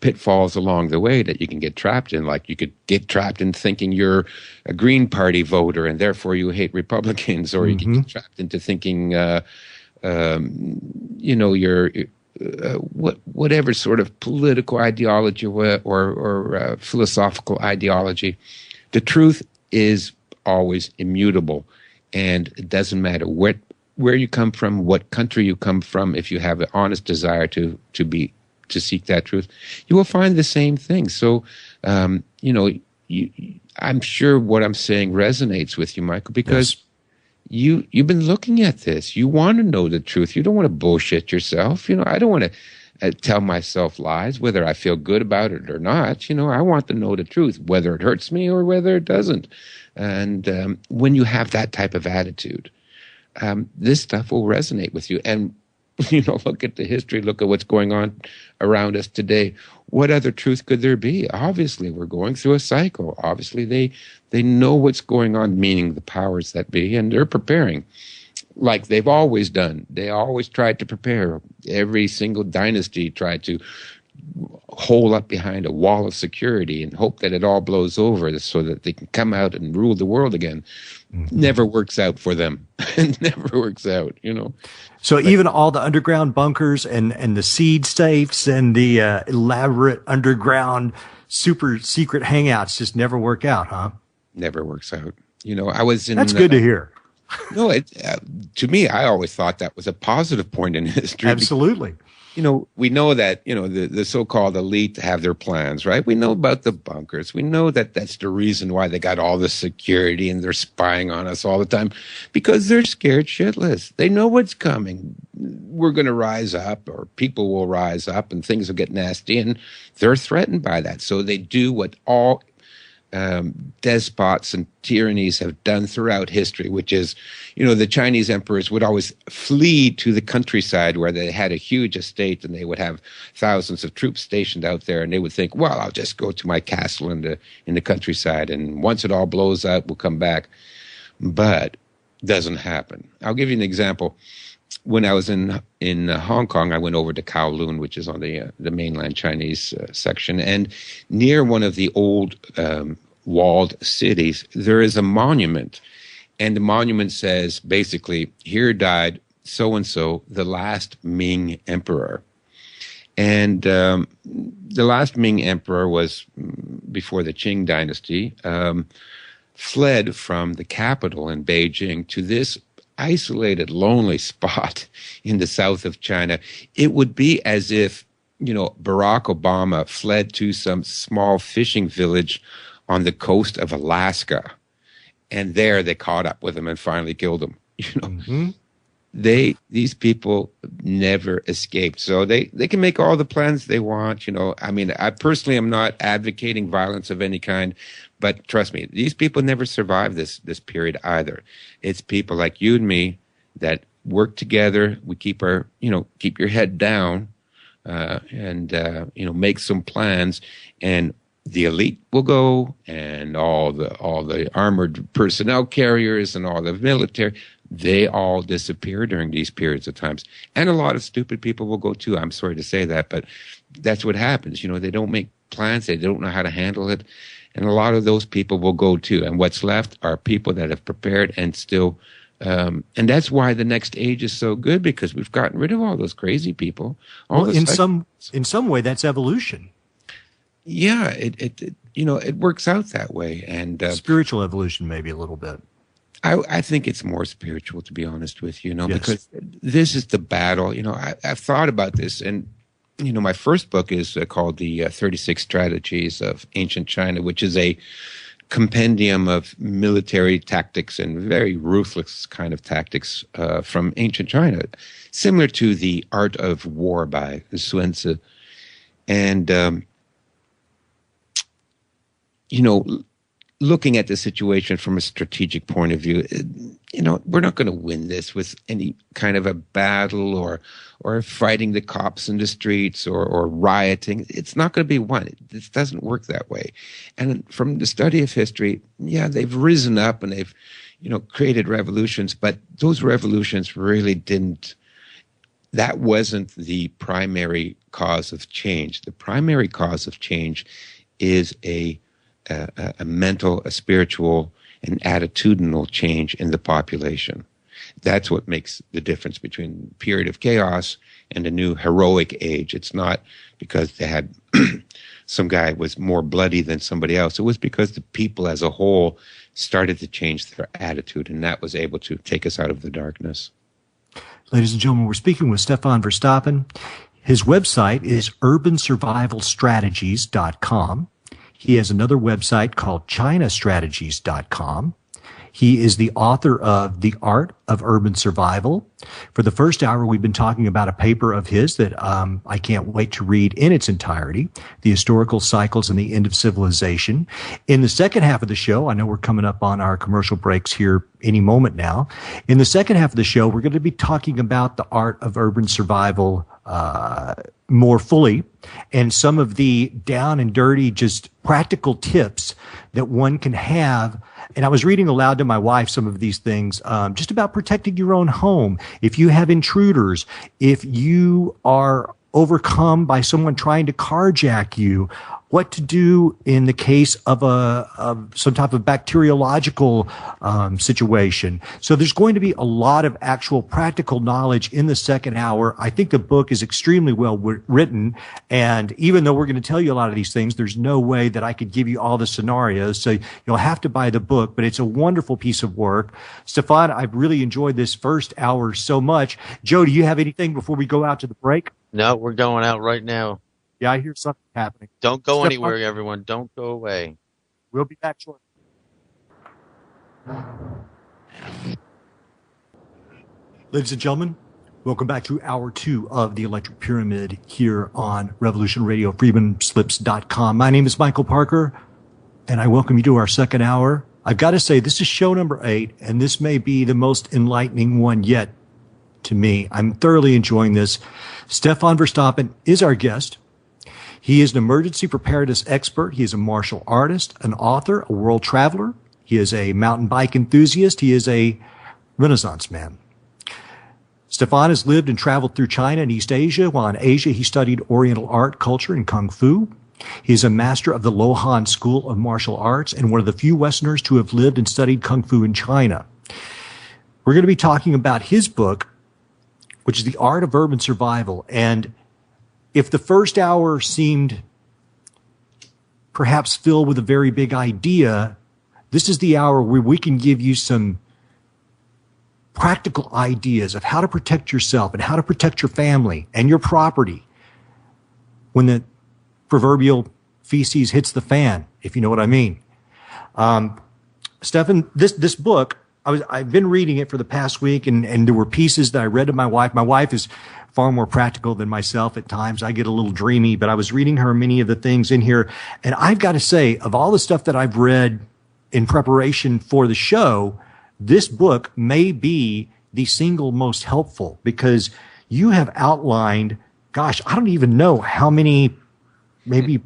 pitfalls along the way that you can get trapped in. Like you could get trapped in thinking you're a Green Party voter and therefore you hate Republicans, or you can get trapped into thinking, you're whatever sort of political ideology or philosophical ideology. The truth is always immutable, and it doesn't matter where you come from, what country you come from. If you have an honest desire to seek that truth, you will find the same thing. So, I'm sure what I'm saying resonates with you, Michael, because you've been looking at this. You want to know the truth. You don't want to bullshit yourself. I don't want to tell myself lies, whether I feel good about it or not. I want to know the truth, whether it hurts me or whether it doesn't. And when you have that type of attitude, this stuff will resonate with you. And look at the history, look at what's going on around us today. What other truth could there be? Obviously, we're going through a cycle. Obviously, they know what's going on, meaning the powers that be, and they're preparing like they've always done. They always tried to prepare. Every single dynasty tried to hole up behind a wall of security and hope that it all blows over so that they can come out and rule the world again. Never works out for them. It never works out, So even all the underground bunkers and the seed safes and the elaborate underground super secret hangouts just never work out, huh? Never works out. I was in... That's good to hear. No, to me, I always thought that was a positive point in history. Absolutely. We know that, the so-called elite have their plans, right? We know about the bunkers. We know that that's the reason why they got all the security and they're spying on us all the time, because they're scared shitless. They know what's coming. We're going to rise up, or people will rise up, and things will get nasty, and they're threatened by that. So they do what all despots and tyrannies have done throughout history, which is, the Chinese emperors would always flee to the countryside where they had a huge estate and they would have thousands of troops stationed out there, and they would think, well, I'll just go to my castle in the countryside, and once it all blows up, we'll come back. But doesn't happen. I'll give you an example. When I was in Hong Kong, I went over to Kowloon, which is on the mainland Chinese section, and near one of the old walled cities, there is a monument, and the monument says basically, "Here died so and so, the last Ming emperor." And the last Ming emperor was before the Qing dynasty, fled from the capital in Beijing to this isolated, lonely spot in the south of China. It would be as if, Barack Obama fled to some small fishing village on the coast of Alaska, and there they caught up with him and finally killed him. Mm-hmm. These people never escaped. So they can make all the plans they want. I mean, I personally am not advocating violence of any kind, but trust me, these people never survived this period either. It's people like you and me that work together. We keep keep your head down, and make some plans, and the elite will go, and all the armored personnel carriers and all the military, they all disappear during these periods of times. And a lot of stupid people will go too. I'm sorry to say that, but that's what happens. They don't make plans. They don't know how to handle it. And a lot of those people will go too. And what's left are people that have prepared and still, and that's why the next age is so good, because we've gotten rid of all those crazy people. In some way, that's evolution. Yeah, it works out that way. And spiritual evolution, maybe a little bit. I think it's more spiritual, to be honest with you, Yes. because this is the battle. I've thought about this, and my first book is called The 36 Strategies of Ancient China, which is a compendium of military tactics and very ruthless kind of tactics from ancient China, similar to The Art of War by Sun Tzu. And looking at the situation from a strategic point of view, we're not going to win this with any kind of a battle or fighting the cops in the streets or rioting. It's not going to be won. This doesn't work that way. And from the study of history, yeah, they've risen up and they've, created revolutions, but those revolutions really that wasn't the primary cause of change. The primary cause of change is a mental, a spiritual, and attitudinal change in the population. That's what makes the difference between the period of chaos and a new heroic age. It's not because they had some guy was more bloody than somebody else. It was because the people as a whole started to change their attitude, and that was able to take us out of the darkness. Ladies and gentlemen, we're speaking with Stefan Verstappen. His website is urbansurvivalstrategies.com. He has another website called chinastrategies.com. He is the author of The Art of Urban Survival. For the first hour, we've been talking about a paper of his that I can't wait to read in its entirety, The Historical Cycles and the End of Civilization. In the second half of the show, I know we're coming up on our commercial breaks here any moment now. In the second half of the show, we're going to be talking about the art of urban survival more fully, and some of the down and dirty, just practical tips that one can have. And I was reading aloud to my wife some of these things, just about protecting your own home. If you have intruders, if you are overcome by someone trying to carjack you, what to do in the case of some type of bacteriological situation. So there's going to be a lot of actual practical knowledge in the second hour. I think the book is extremely well written, and even though we're going to tell you a lot of these things, there's no way that I could give you all the scenarios, so you'll have to buy the book, but it's a wonderful piece of work. Stefan, I've really enjoyed this first hour so much. Joe, do you have anything before we go out to the break? No, we're going out right now. Yeah, I hear something happening. Don't go anywhere, everyone. Don't go away. We'll be back shortly. Ladies and gentlemen, welcome back to hour 2 of the Electric Pyramid here on Revolution Radio, freedomslips.com. My name is Michael Parker. and I welcome you to our second hour. I've got to say, this is show number 8, and this may be the most enlightening one yet to me. I'm thoroughly enjoying this. Stefan Verstappen is our guest. He is an emergency preparedness expert. He is a martial artist, an author, a world traveler. He is a mountain bike enthusiast. He is a Renaissance man. Stefan has lived and traveled through China and East Asia. While in Asia, he studied Oriental art, culture, and Kung Fu. He's a master of the Lohan School of Martial Arts and one of the few Westerners to have lived and studied Kung Fu in China. We're going to be talking about his book, which is The Art of Urban Survival. And if the first hour seemed perhaps filled with a very big idea, this is the hour where we can give you some practical ideas of how to protect yourself and how to protect your family and your property when the proverbial feces hits the fan, if you know what I mean. Stefan, this book, I've been reading it for the past week, and there were pieces that I read to my wife. My wife is far more practical than myself at times. I get a little dreamy, but I was reading her many of the things in here. And I've got to say, of all the stuff that I've read in preparation for the show, this book may be the single most helpful, because you have outlined, gosh, I don't even know how many, maybe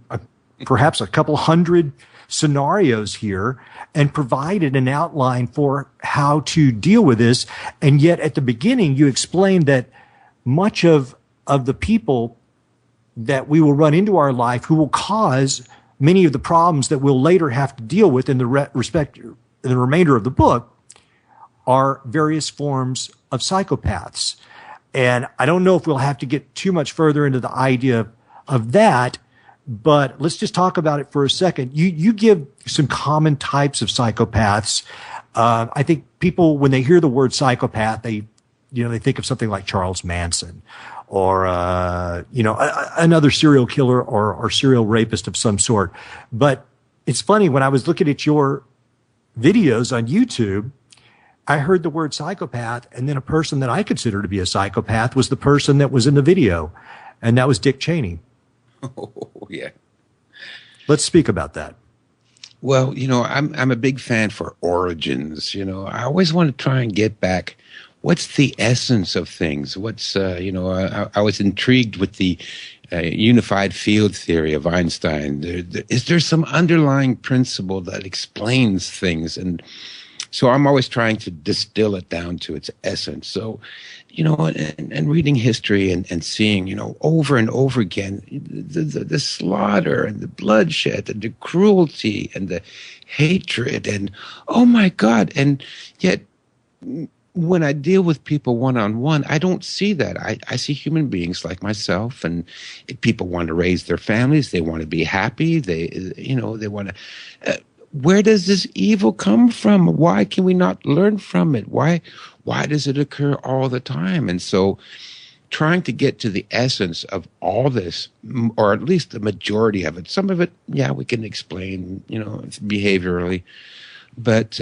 perhaps a couple hundred scenarios here, and provided an outline for how to deal with this. And yet at the beginning, you explained that much of the people that we will run into our life who will cause many of the problems that we'll later have to deal with in the remainder of the book are various forms of psychopaths. And I don't know if we'll have to get too much further into the idea of that, but let's just talk about it for a second. You give some common types of psychopaths. I think people, when they hear the word psychopath, they think of something like Charles Manson or, another serial killer or serial rapist of some sort. But it's funny, when I was looking at your videos on YouTube, I heard the word psychopath, and then a person that I consider to be a psychopath was the person that was in the video, and that was Dick Cheney. Oh, yeah. Let's speak about that. Well, I'm a big fan for origins. I always want to try and get back. What's the essence of things? What's, I was intrigued with the unified field theory of Einstein. Is there some underlying principle that explains things? And so I'm always trying to distill it down to its essence. So, and reading history and seeing, over and over again, the slaughter and the bloodshed and the cruelty and the hatred and, oh my God. And yet when I deal with people one-on-one, I don't see that. I see human beings like myself, and people want to raise their families. They want to be happy. They want to, where does this evil come from? Why can we not learn from it? Why does it occur all the time? And so trying to get to the essence of all this, or at least the majority of it, some of it, yeah, we can explain, behaviorally. But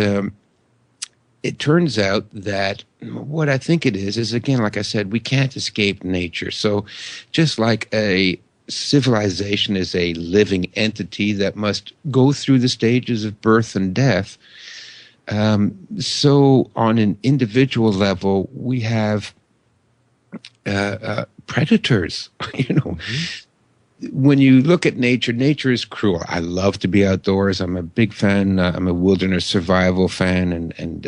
it turns out that what I think it is again, like I said, we can't escape nature. So just like a civilization is a living entity that must go through the stages of birth and death, so on an individual level, we have predators. When you look at nature, nature is cruel. I love to be outdoors. I'm a big fan. I'm a wilderness survival fan, and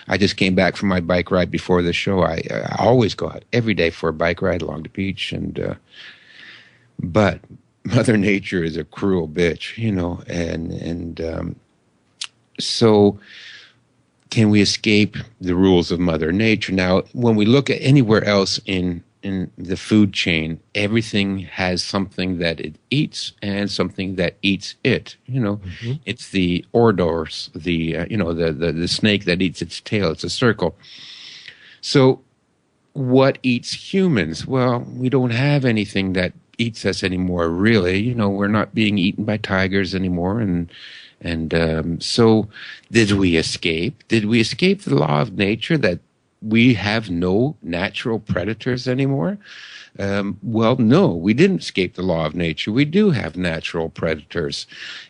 I just came back from my bike ride before the show. I always go out every day for a bike ride along the beach, and but Mother Nature is a cruel bitch, so can we escape the rules of Mother Nature? Now, when we look at anywhere else in the food chain, everything has something that it eats and something that eats it. It's the Ordors, the snake that eats its tail. It's a circle. So what eats humans? Well, we don't have anything that eats us anymore, really. We're not being eaten by tigers anymore. And so did we escape? Did we escape the law of nature that we have no natural predators anymore? Well, no, we didn't escape the law of nature. We do have natural predators.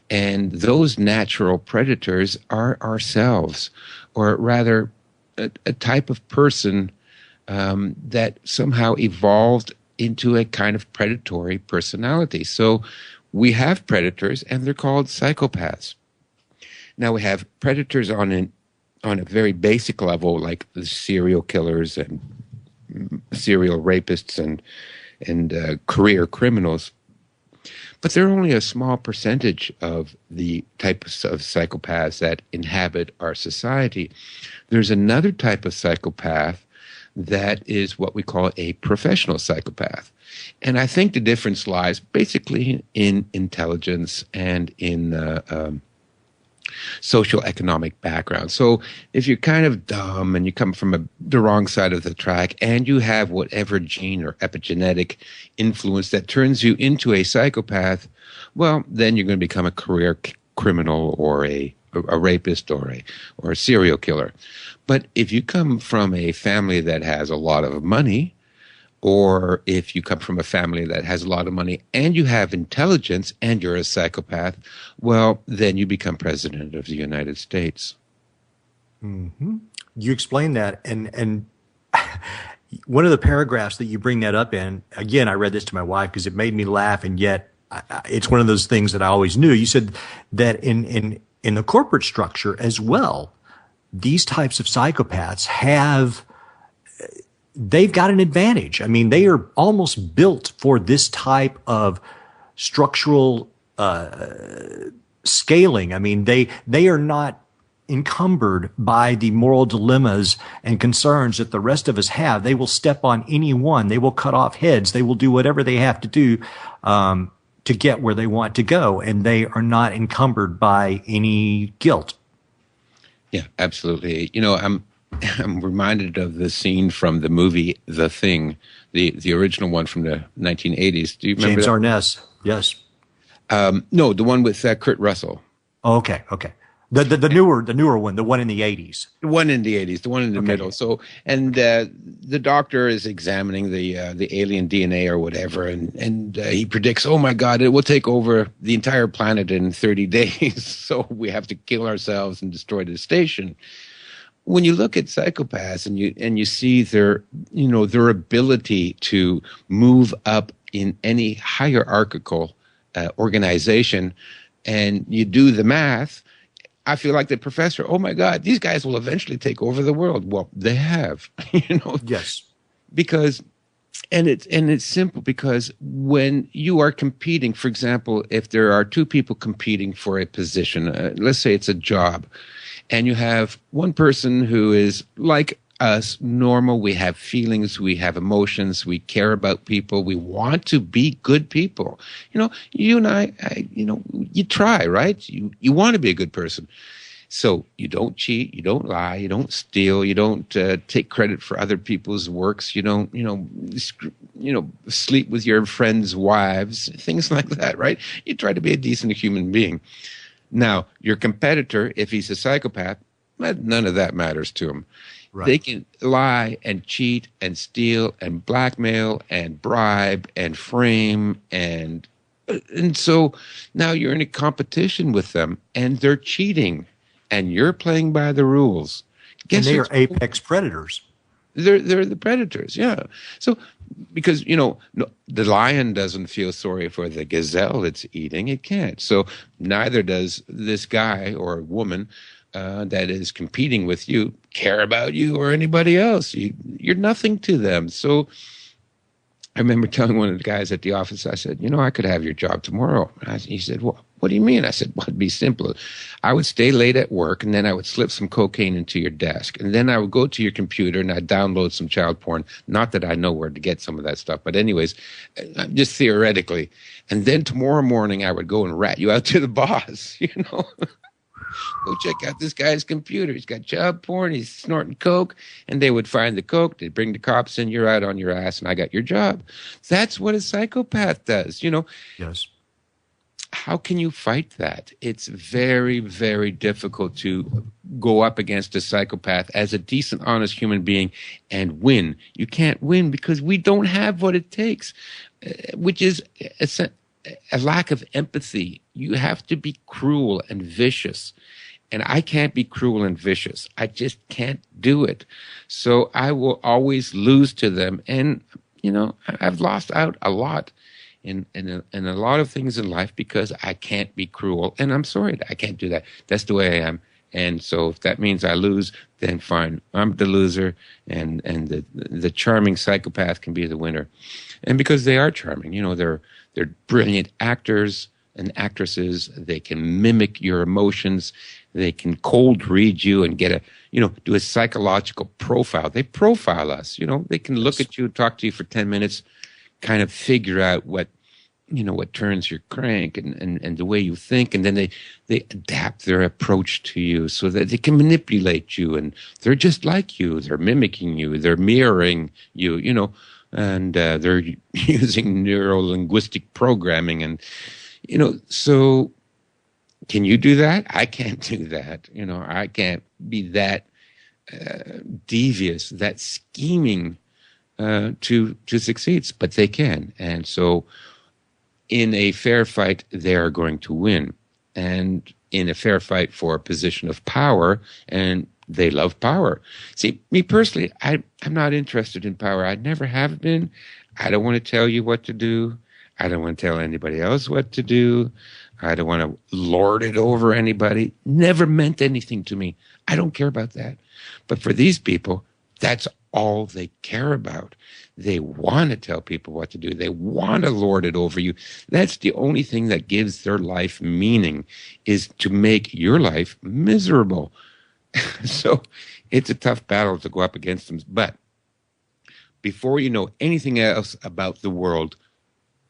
And those natural predators are ourselves, or rather a type of person that somehow evolved into a kind of predatory personality. So we have predators, and they're called psychopaths. Now we have predators on a very basic level, like the serial killers and serial rapists and career criminals. But they're only a small percentage of the types of psychopaths that inhabit our society. There's another type of psychopath that is what we call a professional psychopath. And I think the difference lies basically in intelligence and in social economic background. So if you're kind of dumb and you come from the wrong side of the track and you have whatever gene or epigenetic influence that turns you into a psychopath, well, then you're going to become a career criminal or a rapist or a serial killer. But if you come from a family that has a lot of money, or if you come from a family that has a lot of money and you have intelligence and you're a psychopath, well, then you become president of the United States. Mm-hmm. You explain that. And one of the paragraphs that you bring that up in, again, I read this to my wife because it made me laugh, and yet it's one of those things that I always knew. You said that in the corporate structure as well, these types of psychopaths they've got an advantage. I mean, they are almost built for this type of structural scaling. I mean, they are not encumbered by the moral dilemmas and concerns that the rest of us have. They will step on anyone. They will cut off heads. They will do whatever they have to do to get where they want to go, and they are not encumbered by any guilt. Yeah, absolutely. You know, I'm reminded of the scene from the movie The Thing, the original one from the 1980s. Do you remember James that? Arness, yes. No, the one with Kurt Russell. Oh, okay. The newer one, the one in the 80s. The one in the 80s, the one in the middle. So, and the doctor is examining the alien DNA or whatever, and he predicts, oh my God, it will take over the entire planet in 30 days. So we have to kill ourselves and destroy the station. When you look at psychopaths and you see their ability to move up in any hierarchical organization, and you do the math, I feel like the professor, oh my God, these guys will eventually take over the world. Well, they have, Yes. Because, and it's simple, because when you are competing, for example, if there are two people competing for a position, let's say it's a job, and you have one person who is like us, normal, we have feelings, we have emotions, we care about people, we want to be good people. You and I you try, right? You want to be a good person. So you don't cheat, you don't lie, you don't steal, you don't take credit for other people's works, you don't, sleep with your friends' wives, things like that, right? You try to be a decent human being. Now, your competitor, if he's a psychopath, none of that matters to him. Right. They can lie and cheat and steal and blackmail and bribe and frame, and so now you're in a competition with them, and they're cheating, and you're playing by the rules. And they are apex predators. They're the predators, yeah. So because the lion doesn't feel sorry for the gazelle it's eating, it can't. So neither does this guy or woman that is competing with you care about you or anybody else. You're nothing to them. So I remember telling one of the guys at the office, I said, I could have your job tomorrow. He said, well, what do you mean? I said, well, it'd be simple. I would stay late at work, and then I would slip some cocaine into your desk. And then I would go to your computer and I'd download some child porn. Not that I know where to get some of that stuff, but anyways, just theoretically. And then tomorrow morning I would go and rat you out to the boss, Go check out this guy's computer. He's got child porn. He's snorting coke. And they would find the coke. They'd bring the cops in. You're out on your ass, and I got your job. That's what a psychopath does, Yes. how can you fight that? It's very, very difficult to go up against a psychopath as a decent, honest human being and win. You can't win because we don't have what it takes, which is a lack of empathy. You have to be cruel and vicious. And I can't be cruel and vicious. I just can't do it. So I will always lose to them. And, I've lost out a lot in a lot of things in life because I can't be cruel. And I'm sorry, I can't do that. That's the way I am. And so if that means I lose, then fine. I'm the loser, and the charming psychopath can be the winner. And because they are charming, they're brilliant actors and actresses. They can mimic your emotions. They can cold read you and do a psychological profile. They profile us. They can look at you, talk to you for 10 minutes, kind of figure out what turns your crank and the way you think, and then they adapt their approach to you so that they can manipulate you, and they're just like you. They're mimicking you. They're mirroring you. And they're using neuro-linguistic programming, and so. Can you do that? I can't do that. I can't be that devious, that scheming to succeed, but they can. And so in a fair fight, they are going to win. And in a fair fight for a position of power, and they love power. See, me personally, I'm not interested in power. I never have been. I don't want to tell you what to do. I don't want to tell anybody else what to do. I don't want to lord it over anybody. Never meant anything to me. I don't care about that. But for these people, that's all they care about. They want to tell people what to do. They want to lord it over you. That's the only thing that gives their life meaning, is to make your life miserable. So it's a tough battle to go up against them. But before you know anything else about the world,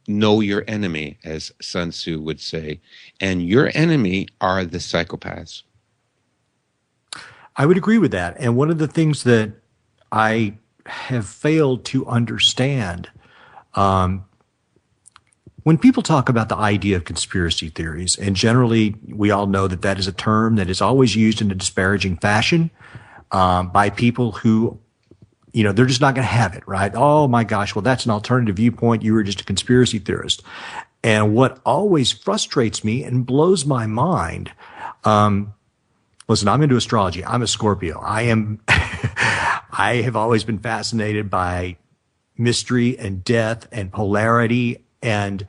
know your enemy, as Sun Tzu would say. And your enemy are the psychopaths. I would agree with that. And one of the things that I have failed to understand, when people talk about the idea of conspiracy theories, and generally we all know that that is a term that is always used in a disparaging fashion by people who they're just not going to have it, right? Oh my gosh, well, that's an alternative viewpoint. You were just a conspiracy theorist. And what always frustrates me and blows my mind, listen, I'm into astrology. I'm a Scorpio. I have always been fascinated by mystery and death and polarity. And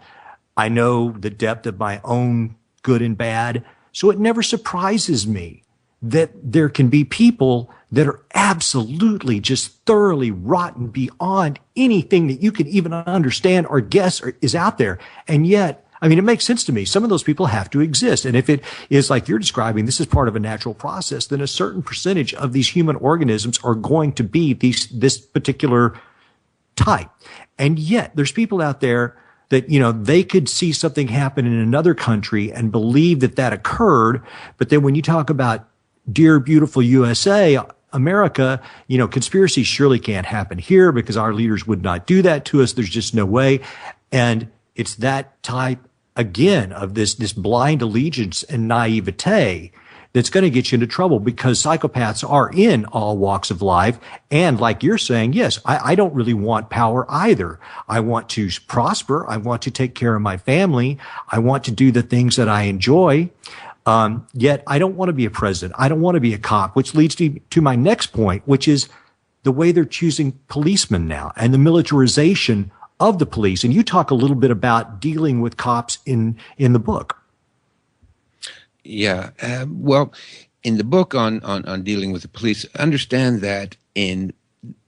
I know the depth of my own good and bad. So it never surprises me that there can be people that are absolutely just thoroughly rotten beyond anything that you can even understand or guess or is out there. And yet, it makes sense to me. Some of those people have to exist. And if it is like you're describing, this is part of a natural process, then a certain percentage of these human organisms are going to be this particular type. And yet there's people out there that, they could see something happen in another country and believe that occurred. But then when you talk about dear, beautiful USA, America, conspiracies surely can't happen here because our leaders would not do that to us. There's just no way. And it's that type, again, of this blind allegiance and naivete that's going to get you into trouble, because psychopaths are in all walks of life. And like you're saying, yes, I don't really want power either. I want to prosper. I want to take care of my family. I want to do the things that I enjoy. Yet I don't want to be a president. I don't want to be a cop, which leads to my next point, which is the way they're choosing policemen now and the militarization of the police. And you talk a little bit about dealing with cops in the book. Yeah. Well, in the book on dealing with the police, understand that in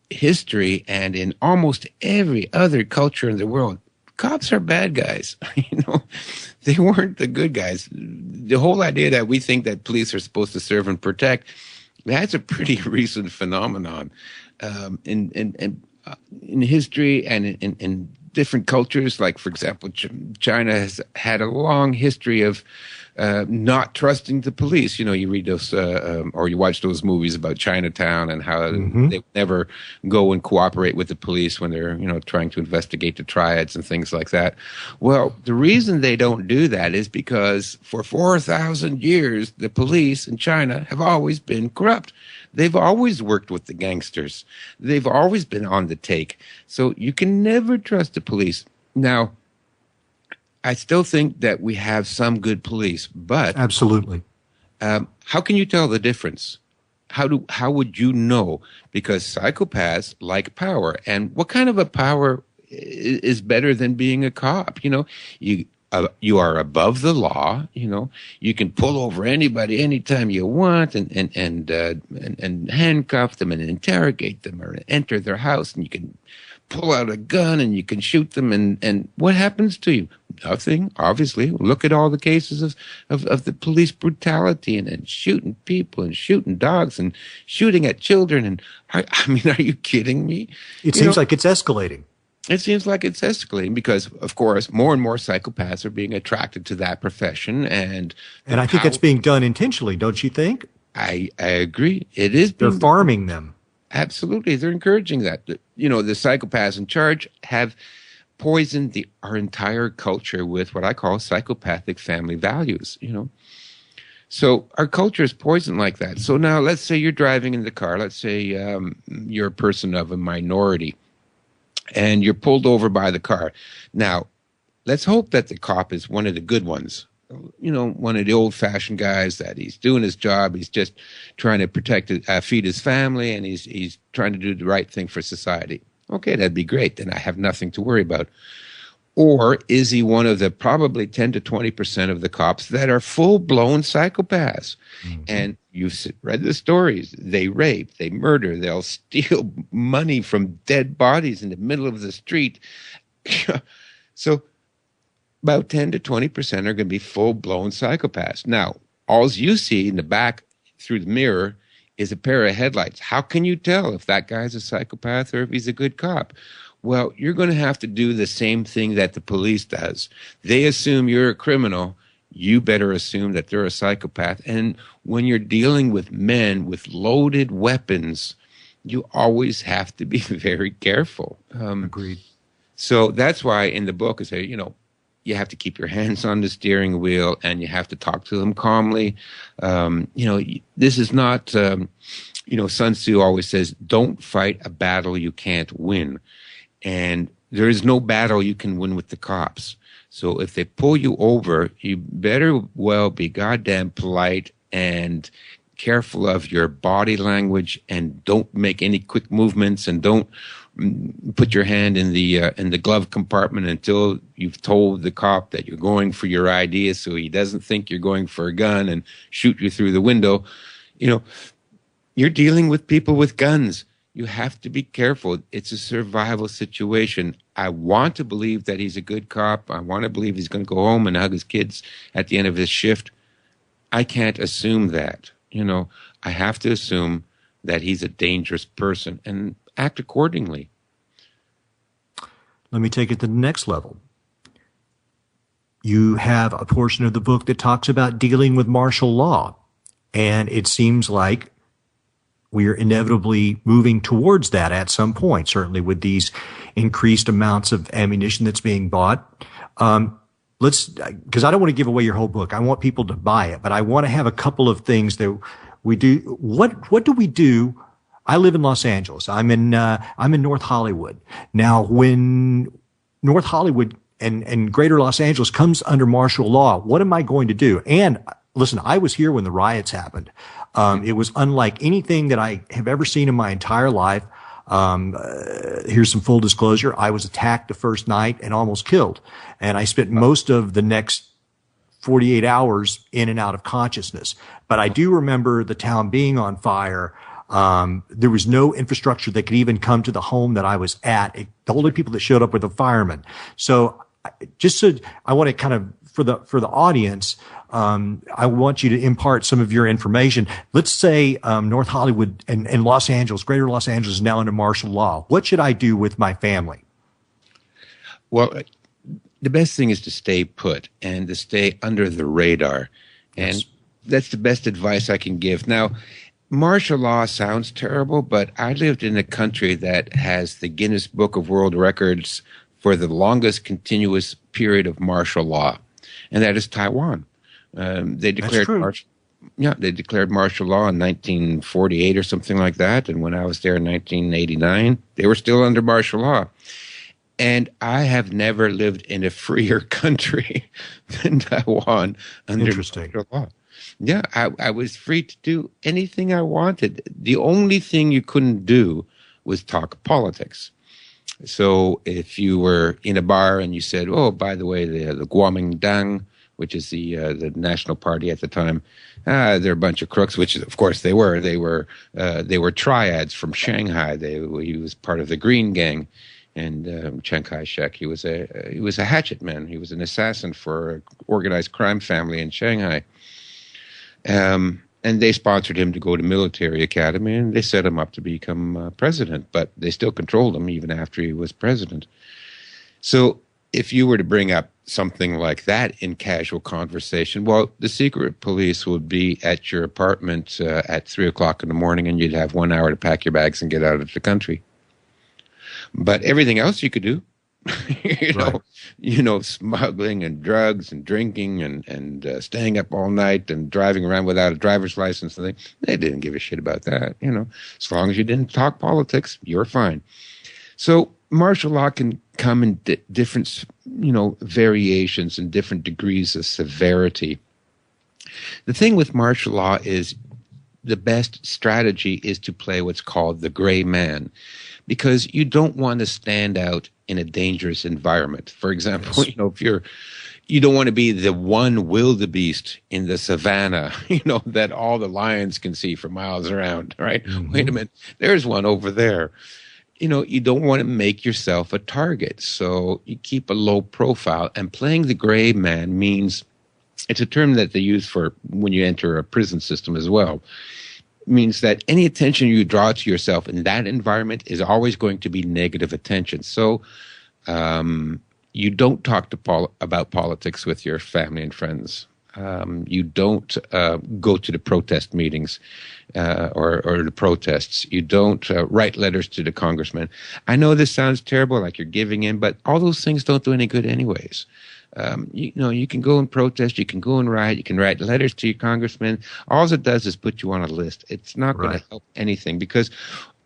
history and in almost every other culture in the world, cops are bad guys. They weren't the good guys. The whole idea that we think that police are supposed to serve and protect, that's a pretty recent phenomenon. In history and in different cultures, like, for example, China has had a long history of not trusting the police. You read those or you watch those movies about Chinatown and how they never go and cooperate with the police when they're, trying to investigate the triads and things like that. Well, the reason they don't do that is because for 4,000 years, the police in China have always been corrupt. They've always worked with the gangsters. They've always been on the take. So you can never trust the police. Now, I still think that we have some good police, but absolutely. How can you tell the difference? How would you know? Because psychopaths like power, and what kind of a power is better than being a cop? You are above the law. You can pull over anybody anytime you want, and handcuff them and interrogate them, or enter their house, and you can pull out a gun and you can shoot them, and what happens to you? Nothing, obviously. Look at all the cases of the police brutality and shooting people and shooting dogs and shooting at children. And are you kidding me? It seems like it's escalating. It seems like it's escalating because, of course, more and more psychopaths are being attracted to that profession. And I think that's being done intentionally, don't you think? I agree. It is. They're farming them. Absolutely. They're encouraging that. The psychopaths in charge have poisoned our entire culture with what I call psychopathic family values, So our culture is poisoned like that. So now let's say you're driving in the car. Let's say you're a person of a minority and you're pulled over by the car. Now, let's hope that the cop is one of the good ones. One of the old-fashioned guys that he's doing his job. He's just trying to feed his family, and he's trying to do the right thing for society. Okay, that'd be great. Then I have nothing to worry about. Or is he one of the probably 10 to 20% of the cops that are full-blown psychopaths? Mm-hmm. And you've read the stories. They rape, they murder, they'll steal money from dead bodies in the middle of the street. So about 10 to 20% are going to be full-blown psychopaths. Now, all you see in the back through the mirror is a pair of headlights. How can you tell if that guy's a psychopath or if he's a good cop? Well, you're going to have to do the same thing that the police does. They assume you're a criminal. You better assume that they're a psychopath. And when you're dealing with men with loaded weapons, you always have to be very careful. Agreed. So that's why in the book I say, you have to keep your hands on the steering wheel and you have to talk to them calmly. This is not, Sun Tzu always says, don't fight a battle you can't win. And there is no battle you can win with the cops. So if they pull you over, you better well be goddamn polite and careful of your body language and don't make any quick movements and don't put your hand in the glove compartment until you've told the cop that you're going for your ID, so he doesn't think you're going for a gun and shoot you through the window. You're dealing with people with guns. You have to be careful. It's a survival situation. I want to believe that he's a good cop. I want to believe he's going to go home and hug his kids at the end of his shift. I can't assume that. I have to assume that he's a dangerous person and act accordingly. Let me take it to the next level. You have a portion of the book that talks about dealing with martial law, and it seems like we are inevitably moving towards that at some point, certainly with these increased amounts of ammunition that's being bought. Because I don't want to give away your whole book. I want people to buy it, but I want to have a couple of things that we do. What do we do? I live in Los Angeles. I'm in North Hollywood. Now, when North Hollywood and Greater Los Angeles comes under martial law, what am I going to do? And listen, I was here when the riots happened. It was unlike anything that I have ever seen in my entire life. Here's some full disclosure. I was attacked the first night and almost killed. And I spent most of the next 48 hours in and out of consciousness. But I do remember the town being on fire. There was no infrastructure that could even come to the home that I was at. The only people that showed up were the firemen. So I want to kind of, for the audience, I want you to impart some of your information. Let's say North Hollywood and Los Angeles, Greater Los Angeles is now under martial law. What should I do with my family? Well, the best thing is to stay put and to stay under the radar. And Yes. that's the best advice I can give. Now, martial law sounds terrible, but I lived in a country that has the Guinness Book of World Records for the longest continuous period of martial law, and that is Taiwan. They declared true. they declared martial law in 1948 or something like that, and when I was there in 1989, they were still under martial law. And I have never lived in a freer country than Taiwan under Interesting. martial law. Yeah, I was free to do anything I wanted. The only thing you couldn't do was talk politics. So if you were in a bar and you said, "Oh, by the way, the Kuomintang, which is the national party at the time, they're a bunch of crooks," which of course they were. They were triads from Shanghai. He was part of the Green Gang, and Chiang Kai-shek. He was a hatchet man. He was an assassin for an organized crime family in Shanghai. And they sponsored him to go to military academy, and they set him up to become president. But they still controlled him even after he was president. So if you were to bring up something like that in casual conversation, well, the secret police would be at your apartment at 3 o'clock in the morning, and you'd have 1 hour to pack your bags and get out of the country. But everything else you could do, smuggling and drugs and drinking and staying up all night and driving around without a driver's license. They didn't give a shit about that. As long as you didn't talk politics, you're fine. So martial law can come in different, variations and different degrees of severity. The thing with martial law is the best strategy is to play what's called the gray man, because you don't want to stand out in a dangerous environment. For example, if you don't want to be the one wildebeest in the savannah, that all the lions can see for miles around, right? Mm-hmm. Wait a minute, there's one over there. You don't want to make yourself a target. So you keep a low profile, and playing the gray man means, it's a term that they use for when you enter a prison system as well, means that any attention you draw to yourself in that environment is always going to be negative attention. So you don't talk about politics with your family and friends. You don't go to the protest meetings or the protests. You don't write letters to the congressman. I know this sounds terrible, like you're giving in, but all those things don't do any good anyways. You can go and protest, you can go and riot, you can write letters to your congressman. All it does is put you on a list. It's not going to help anything, because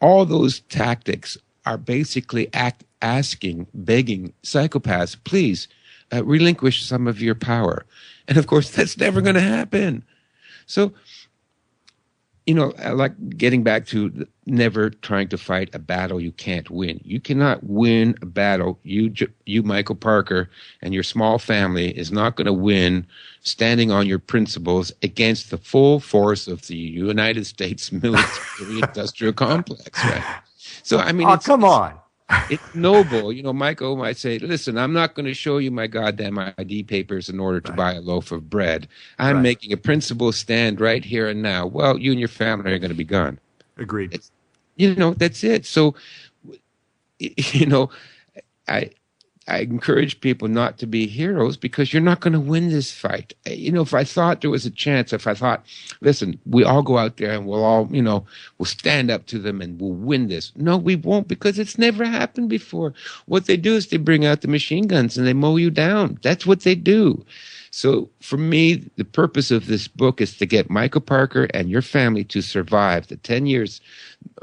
all those tactics are basically begging psychopaths, please relinquish some of your power. And of course, that's never going to happen. So, like getting back to never trying to fight a battle you can't win. You cannot win a battle. You, Michael Parker, and your small family is not going to win standing on your principles against the full force of the United States military-industrial complex, right? So, come on. It's noble. Michael might say, listen, I'm not going to show you my goddamn ID papers in order to buy a loaf of bread. I'm making a principled stand right here and now. Well, you and your family are going to be gone. Agreed. That's it. So, I encourage people not to be heroes, because you're not going to win this fight. If I thought there was a chance, listen, we all go out there and we'll all, we'll stand up to them and we'll win this. No, we won't, because it's never happened before. What they do is they bring out the machine guns and they mow you down. That's what they do. So for me, the purpose of this book is to get Michael Parker and your family to survive the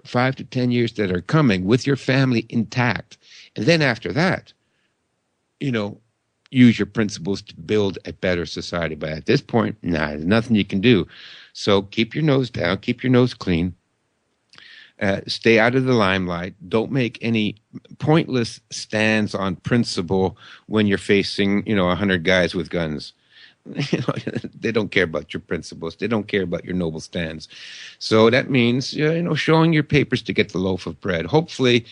5 to 10 years that are coming with your family intact. And then after that, use your principles to build a better society. But at this point, there's nothing you can do. So keep your nose down, keep your nose clean, stay out of the limelight. Don't make any pointless stands on principle when you're facing, 100 guys with guns. They don't care about your principles. They don't care about your noble stands. So that means, showing your papers to get the loaf of bread. Hopefully,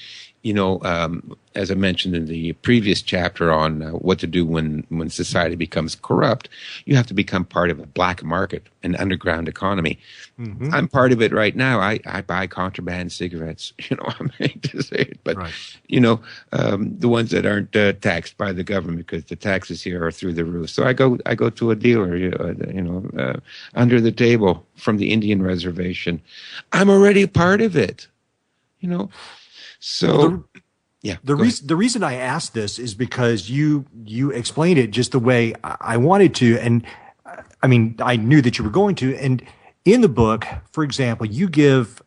as I mentioned in the previous chapter on what to do when society becomes corrupt, you have to become part of a black market, an underground economy. Mm-hmm. I'm part of it right now. I buy contraband cigarettes. I'm hate to say it, but right. The ones that aren't taxed by the government, because the taxes here are through the roof. So I go to a dealer, under the table from the Indian reservation. I'm already part of it. So, the reason I asked this is because you explained it just the way I wanted to, and I mean I knew that you were going to. And in the book, for example, you give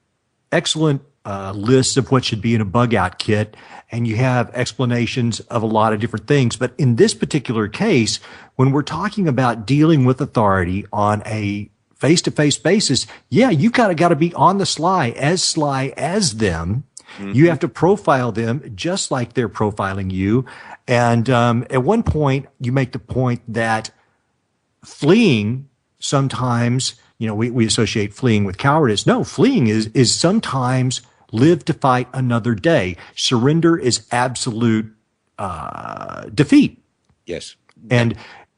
excellent lists of what should be in a bug out kit, and you have explanations of a lot of different things. But in this particular case, when we're talking about dealing with authority on a face-to-face basis, you've got to be on the sly as them. Mm-hmm. You have to profile them just like they're profiling you. And at one point, you make the point that fleeing sometimes, we associate fleeing with cowardice. No, fleeing is sometimes live to fight another day. Surrender is absolute defeat. Yes. And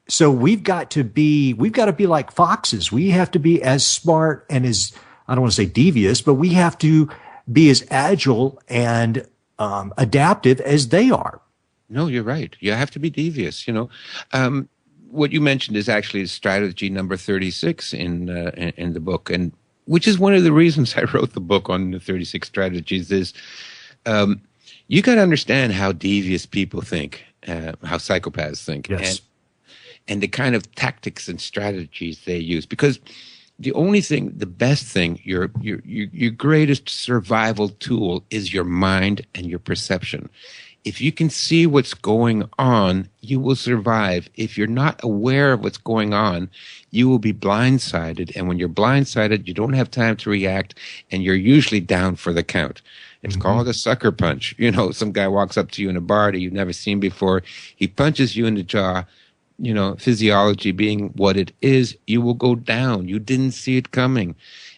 so we've got to be like foxes. We have to be as smart and as, I don't want to say devious, but we have to be as agile and adaptive as they are. No, you're right. You have to be devious. What you mentioned is actually strategy number 36 in the book, and which is one of the reasons I wrote the book on the 36 strategies. Is you got to understand how devious people think, how psychopaths think, yes. and the kind of tactics and strategies they use, because the best thing, your greatest survival tool is your mind and your perception. If you can see what's going on, you will survive. If you're not aware of what's going on, you will be blindsided. And when you're blindsided, you don't have time to react, and you're usually down for the count. It's mm-hmm. called a sucker punch. Some guy walks up to you in a bar that you've never seen before. He punches you in the jaw. Physiology being what it is, you will go down. You didn't see it coming.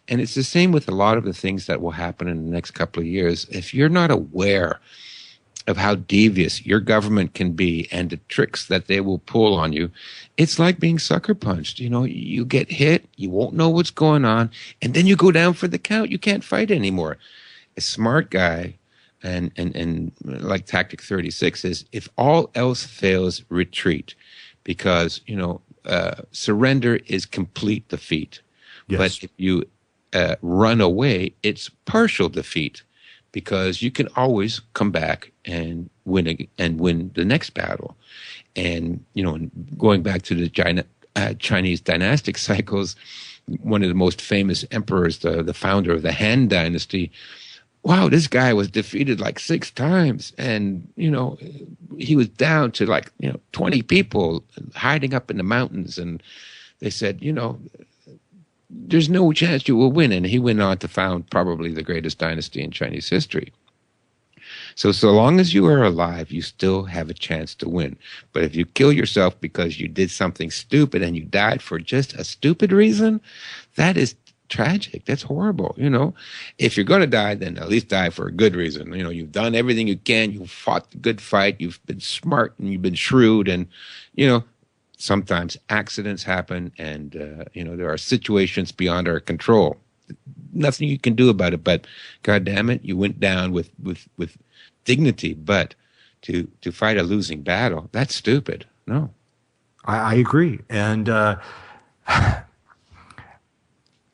And it's the same with a lot of the things that will happen in the next couple of years. If you're not aware of how devious your government can be and the tricks that they will pull on you, it's like being sucker punched. You get hit, you won't know what's going on, and then you go down for the count. You can't fight anymore. A smart guy, and like tactic 36 is, if all else fails, retreat. Because, surrender is complete defeat. Yes. But if you run away, it's partial defeat, because you can always come back and win the next battle. And, going back to the Chinese dynastic cycles, one of the most famous emperors, the founder of the Han Dynasty, wow, this guy was defeated like 6 times. And, he was down to 20 people hiding up in the mountains. And they said, there's no chance you will win. And he went on to found probably the greatest dynasty in Chinese history. So long as you are alive, you still have a chance to win. But if you kill yourself because you did something stupid and you died for just a stupid reason, that is tragic. That's horrible. If you're going to die, then at least die for a good reason. You've done everything you can. You've fought the good fight. You've been smart and you've been shrewd. And, sometimes accidents happen, and, there are situations beyond our control. Nothing you can do about it, but God damn it, you went down with dignity. But to fight a losing battle, that's stupid. No. I agree. And,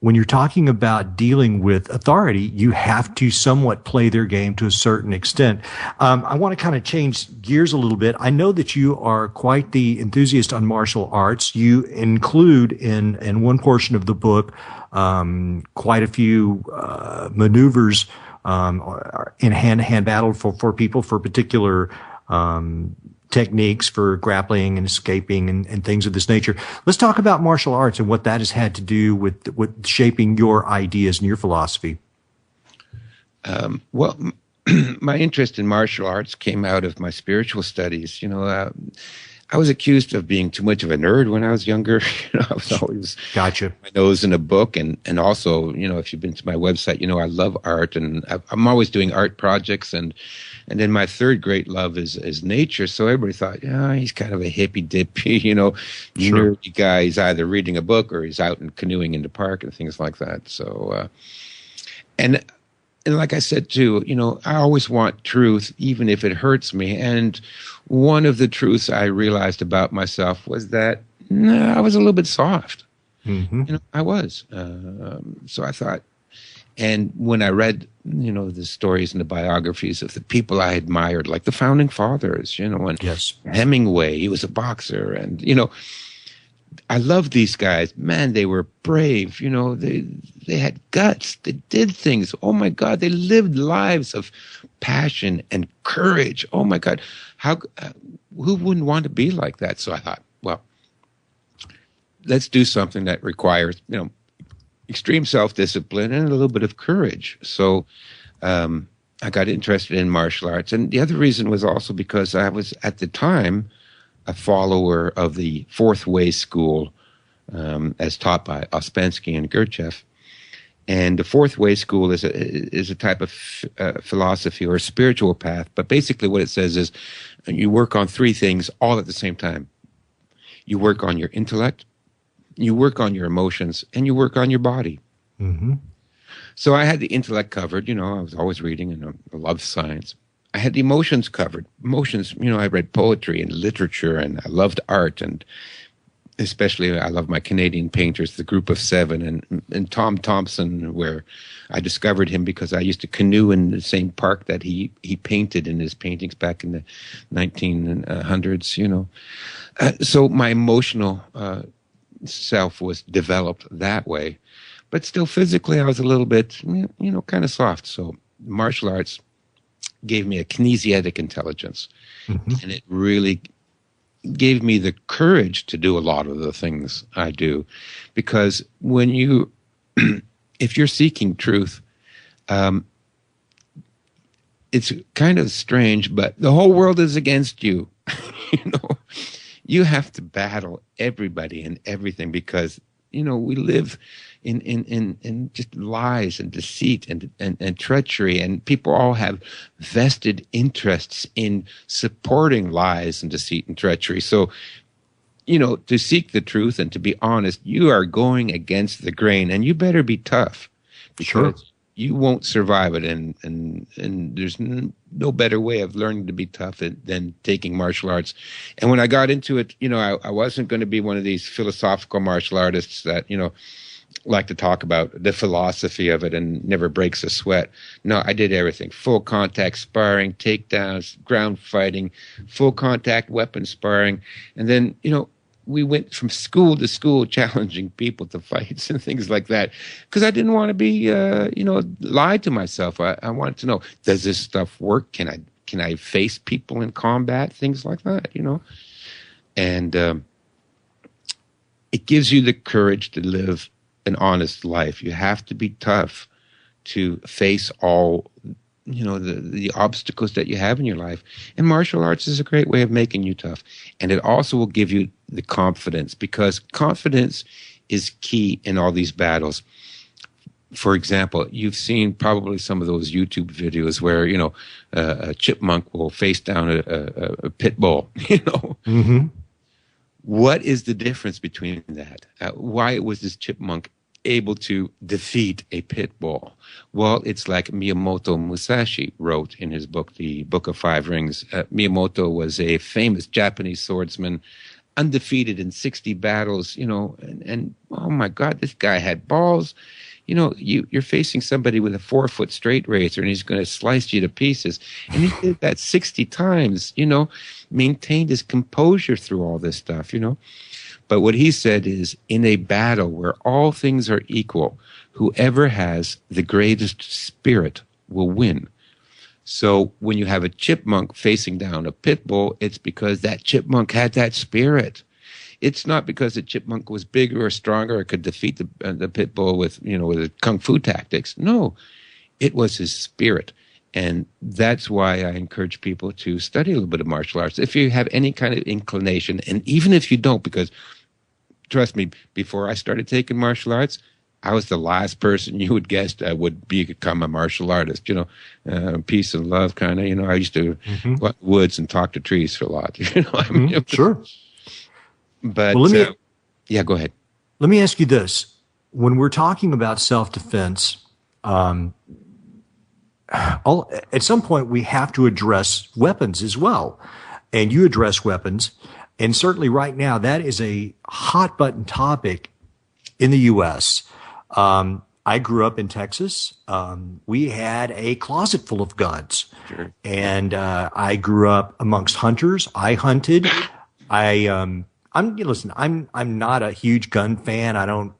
when you're talking about dealing with authority, you have to somewhat play their game to a certain extent. I want to kind of change gears a little bit. I know that you are quite the enthusiast on martial arts. You include in one portion of the book quite a few maneuvers in hand-to-hand battle for people, for particular techniques for grappling and escaping and things of this nature. Let's talk about martial arts and what that has had to do with shaping your ideas and your philosophy. My interest in martial arts came out of my spiritual studies. I was accused of being too much of a nerd when I was younger. I was always Gotcha. my nose in a book, and also, if you've been to my website, I love art, and I'm always doing art projects, and then my third great love is nature. So everybody thought, yeah, he's kind of a hippy dippy, Sure. nerdy guy. He's either reading a book or he's out and canoeing in the park and things like that. So, and like I said too, I always want truth, even if it hurts me. And one of the truths I realized about myself was that I was a little bit soft. Mm-hmm. I was. So I thought, and when I read, the stories and the biographies of the people I admired, like the founding fathers, and Yes. Hemingway, he was a boxer, and I love these guys. Man, they were brave. They had guts. They did things. Oh my God, they lived lives of passion and courage. Oh my God, who wouldn't want to be like that? So I thought, well, let's do something that requires, extreme self-discipline and a little bit of courage. So I got interested in martial arts, and the other reason was also because I was at the time a follower of the Fourth Way School, as taught by Ouspensky and Gurdjieff. And the Fourth Way School is a type of philosophy or a spiritual path. But basically what it says is you work on three things all at the same time. You work on your intellect, you work on your emotions, and you work on your body. Mm-hmm. So I had the intellect covered. I was always reading, and I loved science. I had the emotions covered. Emotions, I read poetry and literature, and I loved art, and especially I love my Canadian painters, the Group of Seven, and Tom Thompson, where I discovered him because I used to canoe in the same park that he painted in his paintings back in the 1900s, So my emotional self was developed that way. But still physically I was a little bit, kind of soft. So martial arts gave me a kinesthetic intelligence. Mm-hmm. And it really gave me the courage to do a lot of the things I do. Because when if you're seeking truth, it's kind of strange, but the whole world is against you. You have to battle everybody and everything because, we live in just lies and deceit and treachery, and people all have vested interests in supporting lies and deceit and treachery. So, to seek the truth and to be honest, you are going against the grain, and you better be tough because Sure. You won't survive it. And there's no better way of learning to be tough than taking martial arts. And when I got into it, I wasn't going to be one of these philosophical martial artists that, like to talk about the philosophy of it and never breaks a sweat. No, I did everything. Full contact sparring, takedowns, ground fighting, full contact weapon sparring. And then, we went from school to school challenging people to fights and things like that because I didn't want to be, lie to myself. I wanted to know, does this stuff work? Can I face people in combat? Things like that, And it gives you the courage to live an honest life. You have to be tough to face all, the obstacles that you have in your life. And martial arts is a great way of making you tough. And it also will give you the confidence, because confidence is key in all these battles. For example, you've seen probably some of those YouTube videos where, a chipmunk will face down a pit bull, Mm-hmm. What is the difference between that? Why was this chipmunk able to defeat a pit bull? Well, it's like Miyamoto Musashi wrote in his book, The Book of Five Rings. Miyamoto was a famous Japanese swordsman, undefeated in 60 battles, and oh my God, this guy had balls. You're facing somebody with a 4-foot straight razor and he's going to slice you to pieces. And he did that 60 times, maintained his composure through all this stuff, But what he said is, in a battle where all things are equal, whoever has the greatest spirit will win. So when you have a chipmunk facing down a pit bull, it's because that chipmunk had that spirit. It's not because the chipmunk was bigger or stronger or could defeat the pit bull with, with kung fu tactics. No, it was his spirit. And that's why I encourage people to study a little bit of martial arts if you have any kind of inclination. And even if you don't, because trust me, before I started taking martial arts, I was the last person you would guess would become a martial artist. Peace and love kind of. I used to go out in the woods and talk to trees for a lot. Sure. But well, yeah, go ahead. Let me ask you this: when we're talking about self-defense, at some point we have to address weapons as well, and you address weapons, and certainly right now that is a hot button topic in the U.S. I grew up in Texas. We had a closet full of guns, Sure. and I grew up amongst hunters. I hunted. I'm not a huge gun fan. I don't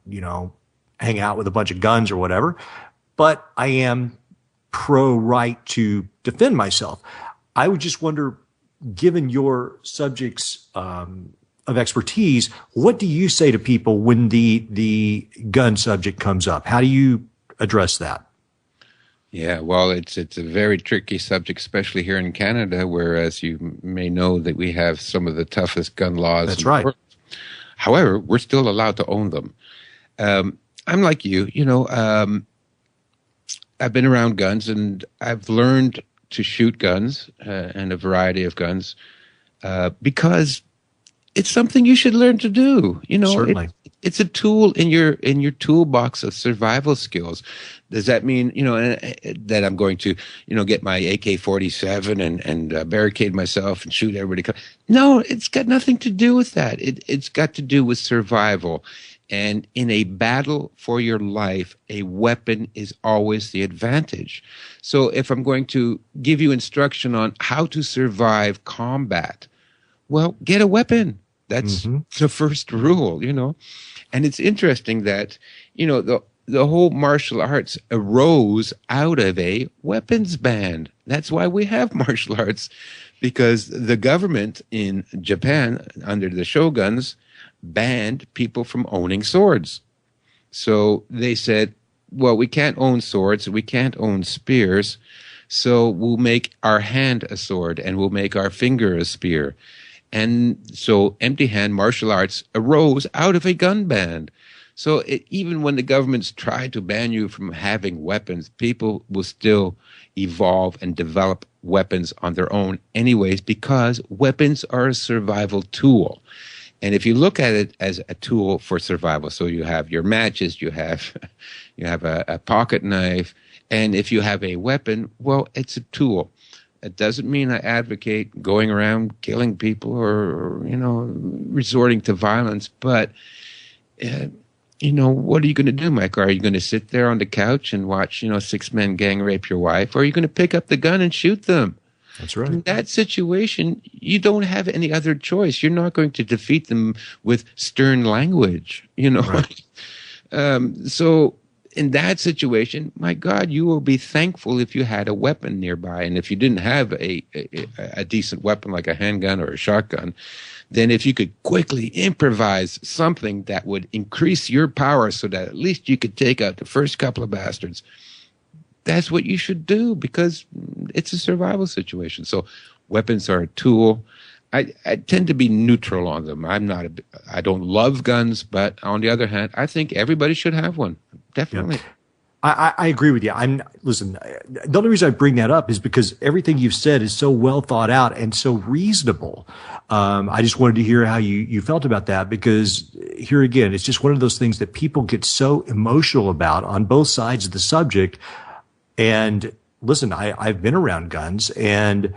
hang out with a bunch of guns or whatever, but I am pro right to defend myself. I would just wonder, given your subjects of expertise, what do you say to people when the gun subject comes up? How do you address that? Yeah, well, it's a very tricky subject, especially here in Canada, where, as you may know, that we have some of the toughest gun laws. That's right. However, we're still allowed to own them. I'm like you, I've been around guns, and I've learned to shoot guns and a variety of guns because it's something you should learn to do. Certainly. It's a tool in your toolbox of survival skills. Does that mean that I'm going to get my AK-47 and barricade myself and shoot everybody? No, it's got nothing to do with that. It's got to do with survival. And in a battle for your life, a weapon is always the advantage. So if I'm going to give you instruction on how to survive combat, well, get a weapon. That's the first rule, And it's interesting that, the whole martial arts arose out of a weapons ban. That's why we have martial arts, because the government in Japan, under the shoguns, banned people from owning swords. So they said, well, we can't own swords, we can't own spears, so we'll make our hand a sword and we'll make our finger a spear. And so empty hand martial arts arose out of a gun ban. So even when the governments try to ban you from having weapons, people will still evolve and develop weapons on their own anyways, because weapons are a survival tool. And if you look at it as a tool for survival, so you have your matches, you have a pocket knife, and if you have a weapon, well, it's a tool. It doesn't mean I advocate going around killing people or resorting to violence, but what are you going to do, Mike? Are you going to sit there on the couch and watch 6 men gang rape your wife, or are you going to pick up the gun and shoot them? That's right. In that situation, you don't have any other choice. You're not going to defeat them with stern language, Right. So in that situation, my God, you will be thankful if you had a weapon nearby. And if you didn't have a decent weapon like a handgun or a shotgun, then if you could quickly improvise something that would increase your power so that at least you could take out the first couple of bastards, that's what you should do, because it's a survival situation. So weapons are a tool. I tend to be neutral on them. I don't love guns, but on the other hand, I think everybody should have one. Definitely. Yeah. I agree with you. Listen, the only reason I bring that up is because everything you've said is so well thought out and so reasonable. I just wanted to hear how you felt about that, because here again, it's just one of those things that people get so emotional about on both sides of the subject. And listen, I've been around guns, and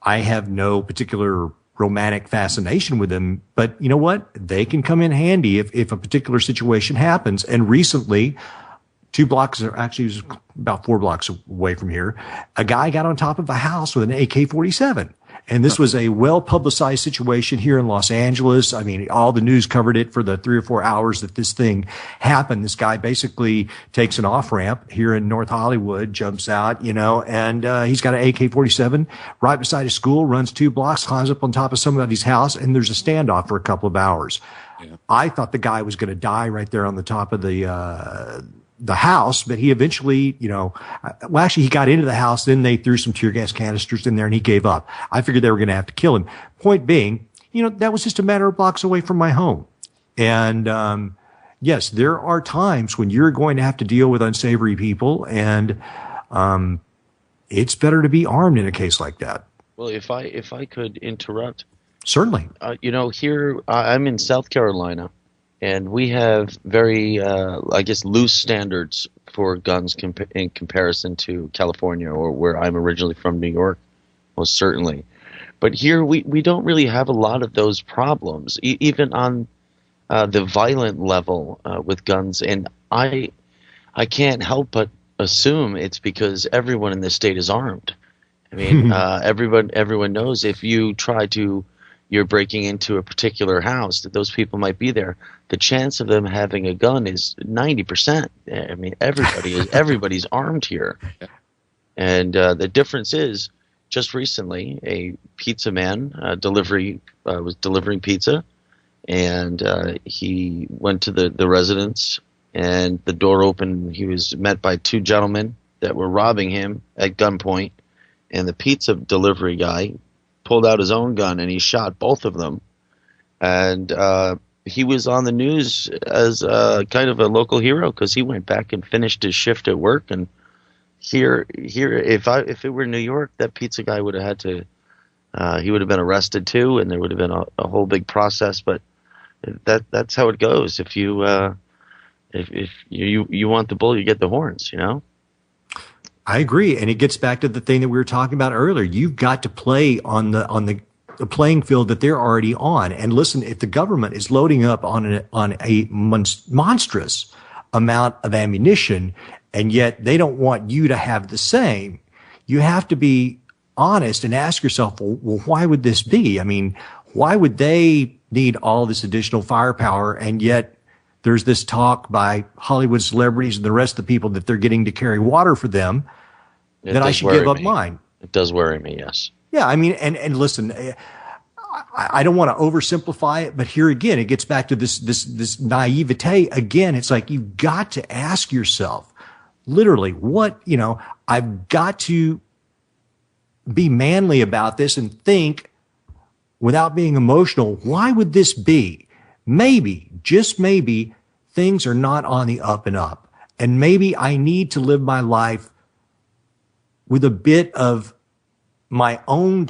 I have no particular romantic fascination with them, but you know what? They can come in handy if a particular situation happens. And recently, 2 blocks, or actually it was about 4 blocks away from here, a guy got on top of a house with an AK-47. And this was a well-publicized situation here in Los Angeles. I mean, all the news covered it for the 3 or 4 hours that this thing happened. This guy basically takes an off-ramp here in North Hollywood, jumps out, and he's got an AK-47 right beside his school, runs 2 blocks, climbs up on top of somebody's house, and there's a standoff for a couple of hours. Yeah. I thought the guy was going to die right there on the top of the the house, but he eventually, well, actually, he got into the house. Then they threw some tear gas canisters in there, and he gave up. I figured they were going to have to kill him. Point being, that was just a matter of blocks away from my home. And yes, there are times when you're going to have to deal with unsavory people, and it's better to be armed in a case like that. Well, if I could interrupt. Certainly. Here I'm in South Carolina, and we have very, loose standards for guns in comparison to California, or where I'm originally from, New York, most certainly. But here we don't really have a lot of those problems, even on the violent level with guns. And I can't help but assume it's because everyone in this state is armed. I mean, everyone knows if you're breaking into a particular house, that those people might be there. The chance of them having a gun is 90%. I mean, everybody's armed here. And the difference is, just recently, a pizza man was delivering pizza, and he went to the residence, and the door opened. He was met by two gentlemen that were robbing him at gunpoint, and the pizza delivery guy pulled out his own gun and he shot both of them. And he was on the news as kind of a local hero because he went back and finished his shift at work. And here, if it were New York, that pizza guy would have had to, he would have been arrested too, and there would have been a whole big process. But that's how it goes. If you want the bull, you get the horns. I agree, and it gets back to the thing that we were talking about earlier. You've got to play on the playing field that they're already on. And listen, if the government is loading up on a monstrous amount of ammunition, and yet they don't want you to have the same, you have to be honest and ask yourself, well, why would this be? I mean, why would they need all this additional firepower, and yet there's this talk by Hollywood celebrities and the rest of the people that they're getting to carry water for them, that I should give up mine. It does worry me, yes. Yeah, I mean, and listen, I don't want to oversimplify it, but here again, it gets back to this naivete. Again, it's like you've got to ask yourself, literally, I've got to be manly about this and think without being emotional, why would this be? Maybe, just maybe, things are not on the up and up. And maybe I need to live my life with a bit of my own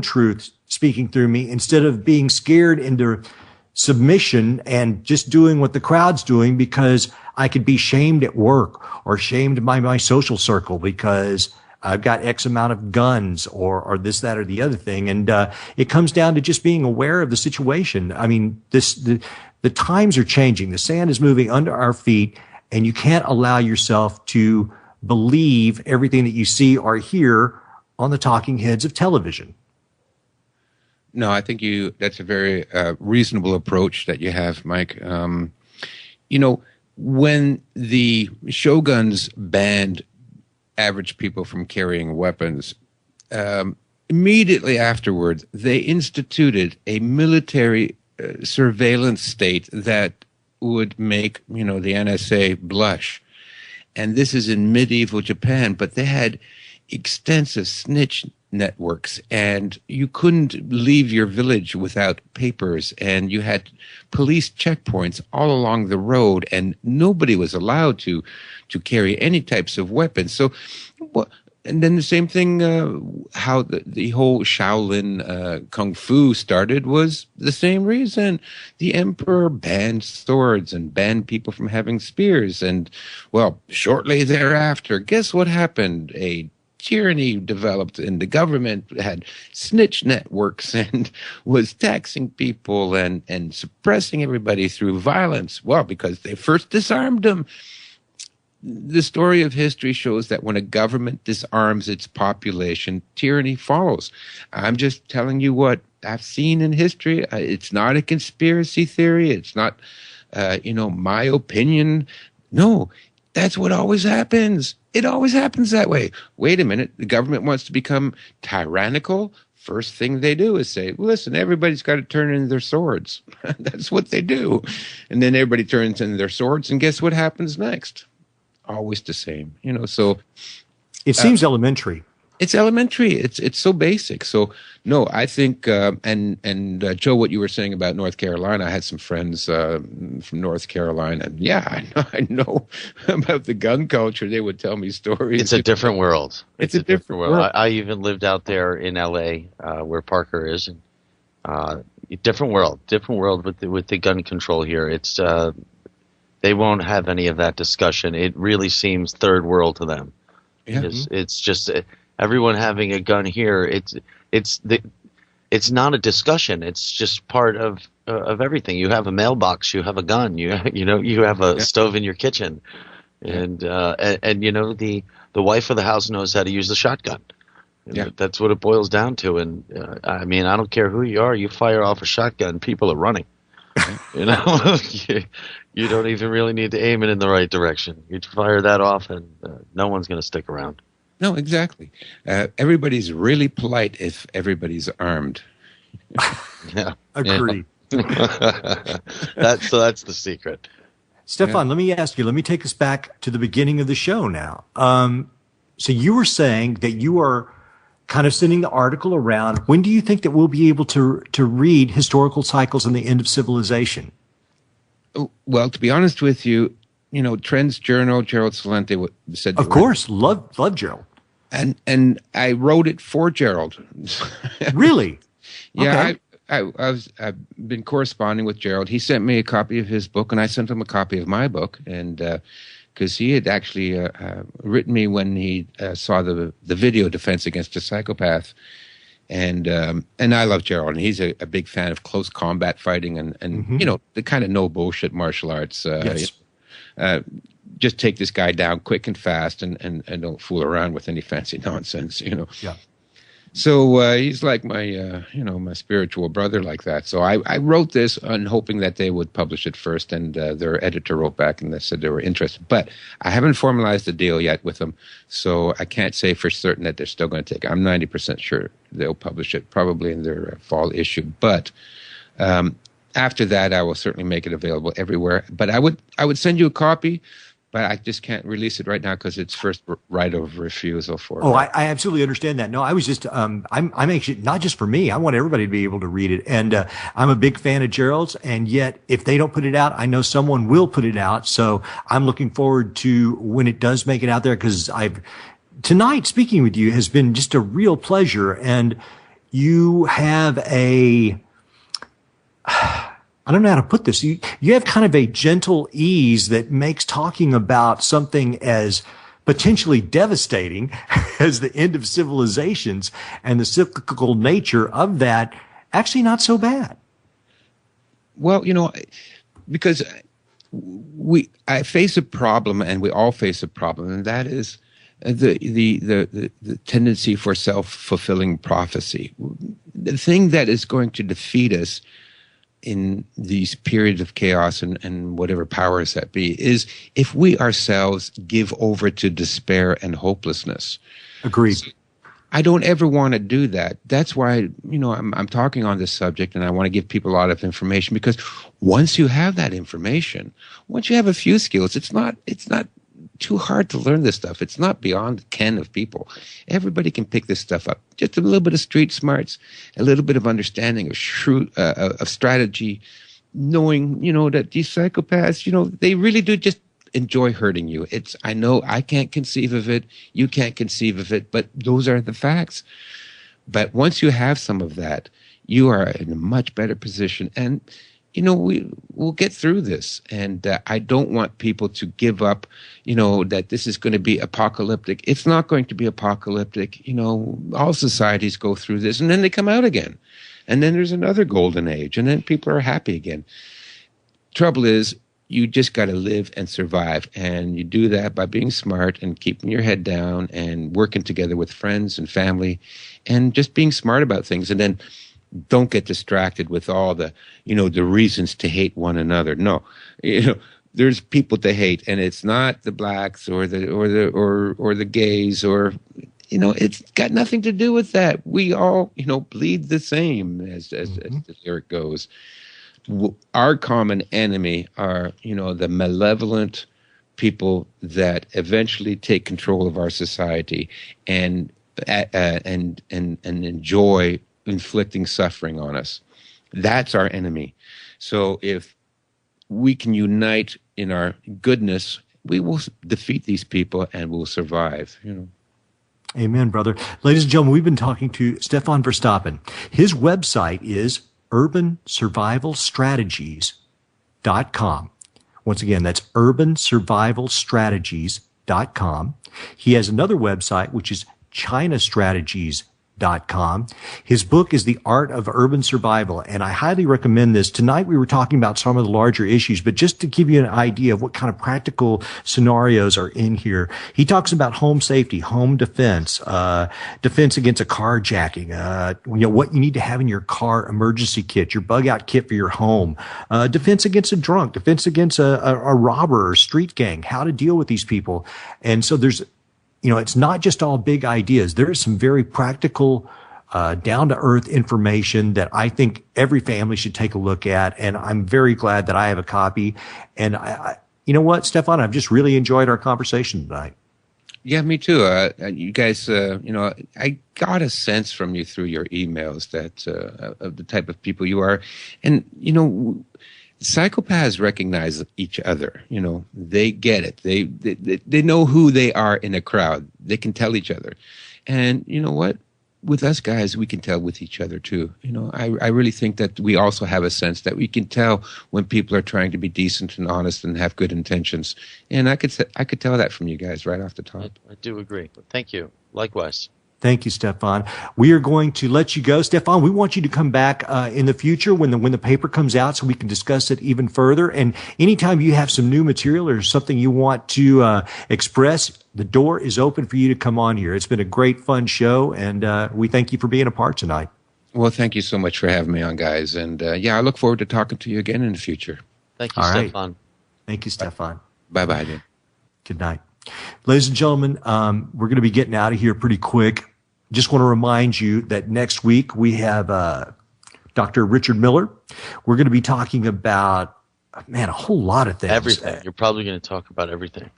truth speaking through me, instead of being scared into submission and just doing what the crowd's doing because I could be shamed at work or shamed by my social circle because I've got X amount of guns or this, that, or the other thing. And it comes down to just being aware of the situation. I mean, the times are changing. The sand is moving under our feet, and you can't allow yourself to believe everything that you see or hear on the talking heads of television. No, I think that's a very reasonable approach that you have, Mike. When the shoguns banned average people from carrying weapons, immediately afterwards, they instituted a military surveillance state that would make, the NSA blush. And this is in medieval Japan, but they had extensive snitch networks, and you couldn't leave your village without papers, and you had police checkpoints all along the road, and nobody was allowed to carry any types of weapons. So, and then the same thing, how the whole Shaolin Kung Fu started was the same reason. The emperor banned swords and banned people from having spears. And, well, shortly thereafter, guess what happened? A tyranny developed, and the government had snitch networks and was taxing people and suppressing everybody through violence. Well, because they first disarmed them. The story of history shows that when a government disarms its population, tyranny follows. I'm just telling you what I've seen in history. It's not a conspiracy theory. It's not, my opinion. No, that's what always happens. It always happens that way. Wait a minute. The government wants to become tyrannical. First thing they do is say, listen, everybody's got to turn in their swords. That's what they do. And then everybody turns in their swords, and guess what happens next? always the same. So It seems elementary. it's elementary. It's so basic. So no, I think and Joe, what you were saying about North Carolina, I had some friends from North Carolina, and I know about the gun culture. They would tell me stories. It's a different world. It's a different world. I even lived out there in L.A. Where Parker is, and different world with the gun control here. It's they won't have any of that discussion. It really seems third world to them. Yeah. It's just everyone having a gun here. It's not a discussion. It's just part of everything. You have a mailbox. You have a gun. You have a stove in your kitchen, and the wife of the house knows how to use the shotgun. Yeah. That's what it boils down to. And I mean, I don't care who you are. You fire off a shotgun, people are running. You don't even really need to aim it in the right direction. You fire that off, and no one's going to stick around. No, exactly. Everybody's really polite if everybody's armed. Yeah, Agree. That's the secret. Stefan, let me ask you. Let me take us back to the beginning of the show now. So you were saying that you are kind of sending the article around. When do you think that we'll be able to read Historical Cycles and the End of Civilization? Well, to be honest with you, Trends Journal, Gerald Celente said. Of course, love Gerald. And I wrote it for Gerald. Really? Yeah, Okay. I've been corresponding with Gerald. He sent me a copy of his book, and I sent him a copy of my book, and because he had actually written me when he saw the video Defense Against a Psychopath, and I love Gerald, and he's a big fan of close combat fighting and the kind of no bullshit martial arts. Yes. Just take this guy down quick and fast, and don't fool around with any fancy nonsense. Yeah. So he's like my my spiritual brother like that. So I wrote this and hoping that they would publish it first, and their editor wrote back and they said they were interested. But I haven't formalized the deal yet with them, so I can't say for certain that they're still going to take it. I'm 90% sure they'll publish it, probably in their fall issue. But after that, I will certainly make it available everywhere. But I would send you a copy. But I just can't release it right now because it's first right of refusal for. Oh, I absolutely understand that. No, I was just I'm anxious, not just for me. I want everybody to be able to read it, and I'm a big fan of Gerald's. And yet, if they don't put it out, I know someone will put it out. So I'm looking forward to when it does make it out there, because tonight speaking with you has been just a real pleasure, and you have I don't know how to put this. You have kind of a gentle ease that makes talking about something as potentially devastating as the end of civilizations and the cyclical nature of that actually not so bad. Well, because I face a problem, and we all face a problem, and that is the tendency for self-fulfilling prophecy. The thing that is going to defeat us in these periods of chaos and whatever powers that be is if we ourselves give over to despair and hopelessness. Agreed. So I don't ever want to do that. That's why, I'm talking on this subject, and I want to give people a lot of information, because once you have that information, once you have a few skills, it's not too hard to learn this stuff. It's not beyond the ken of people. Everybody can pick this stuff up. Just a little bit of street smarts, a little bit of understanding of strategy, knowing, that these psychopaths, they really do just enjoy hurting you. I know I can't conceive of it. You can't conceive of it, but those are the facts. But once you have some of that, you are in a much better position. And we'll get through this, and I don't want people to give up, that this is going to be apocalyptic. It's not going to be apocalyptic. All societies go through this, and then they come out again. And then there's another golden age, and then people are happy again. Trouble is, you just got to live and survive, and you do that by being smart and keeping your head down and working together with friends and family and just being smart about things. And then don't get distracted with all the, the reasons to hate one another. No, there's people to hate, and it's not the blacks or the gays or, it's got nothing to do with that. We all, bleed the same, as the lyric goes. Our common enemy are, the malevolent, people that eventually take control of our society and enjoy inflicting suffering on us. That's our enemy. So if we can unite in our goodness, we will defeat these people and we'll survive. Amen, brother. Ladies and gentlemen, we've been talking to Stefan Verstappen. His website is urbansurvivalstrategies.com. Once again, that's urbansurvivalstrategies.com. He has another website, which is chinastrategies.com. His book is The Art of Urban Survival, and I highly recommend this. Tonight we were talking about some of the larger issues, but just to give you an idea of what kind of practical scenarios are in here, he talks about home safety, home defense, defense against a carjacking, what you need to have in your car emergency kit, your bug out kit for your home, defense against a drunk, defense against a robber or street gang, how to deal with these people. And so there's it's not just all big ideas. There is some very practical, down-to-earth information that I think every family should take a look at. And I'm very glad that I have a copy. And you know what, Stefan, I've just really enjoyed our conversation tonight. Yeah, me too. You guys, I got a sense from you through your emails that of the type of people you are. And, psychopaths recognize each other. They get it. They know who they are in a crowd. They can tell each other. And you know what? With us guys, we can tell with each other too. I really think that we also have a sense that we can tell when people are trying to be decent and honest and have good intentions. And I could tell that from you guys right off the top. I do agree. Thank you. Likewise. Thank you, Stefan. We are going to let you go. Stefan, we want you to come back in the future when the paper comes out so we can discuss it even further. And anytime you have some new material or something you want to express, the door is open for you to come on here. It's been a great, fun show, and we thank you for being a part tonight. Well, thank you so much for having me on, guys. And I look forward to talking to you again in the future. Thank you, All Stefan. Right. Thank you, Stefan. Bye-bye, then. Good night. Ladies and gentlemen, we're going to be getting out of here pretty quick. Just want to remind you that next week we have Dr. Richard Miller. We're going to be talking about, a whole lot of things. Everything. You're probably going to talk about everything.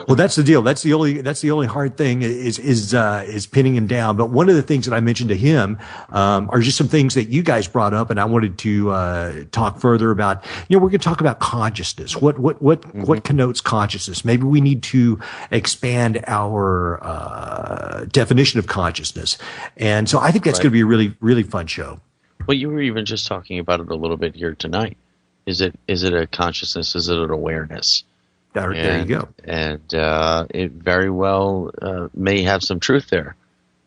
Well, that's the deal. That's the only hard thing is pinning him down. But one of the things that I mentioned to him are just some things that you guys brought up, and I wanted to talk further about. We're going to talk about consciousness. What connotes consciousness? Maybe we need to expand our definition of consciousness. And so I think that's going to be a really, really fun show. Well, you were even just talking about it a little bit here tonight. Is it a consciousness? Is it an awareness? There you go. And it very well may have some truth there.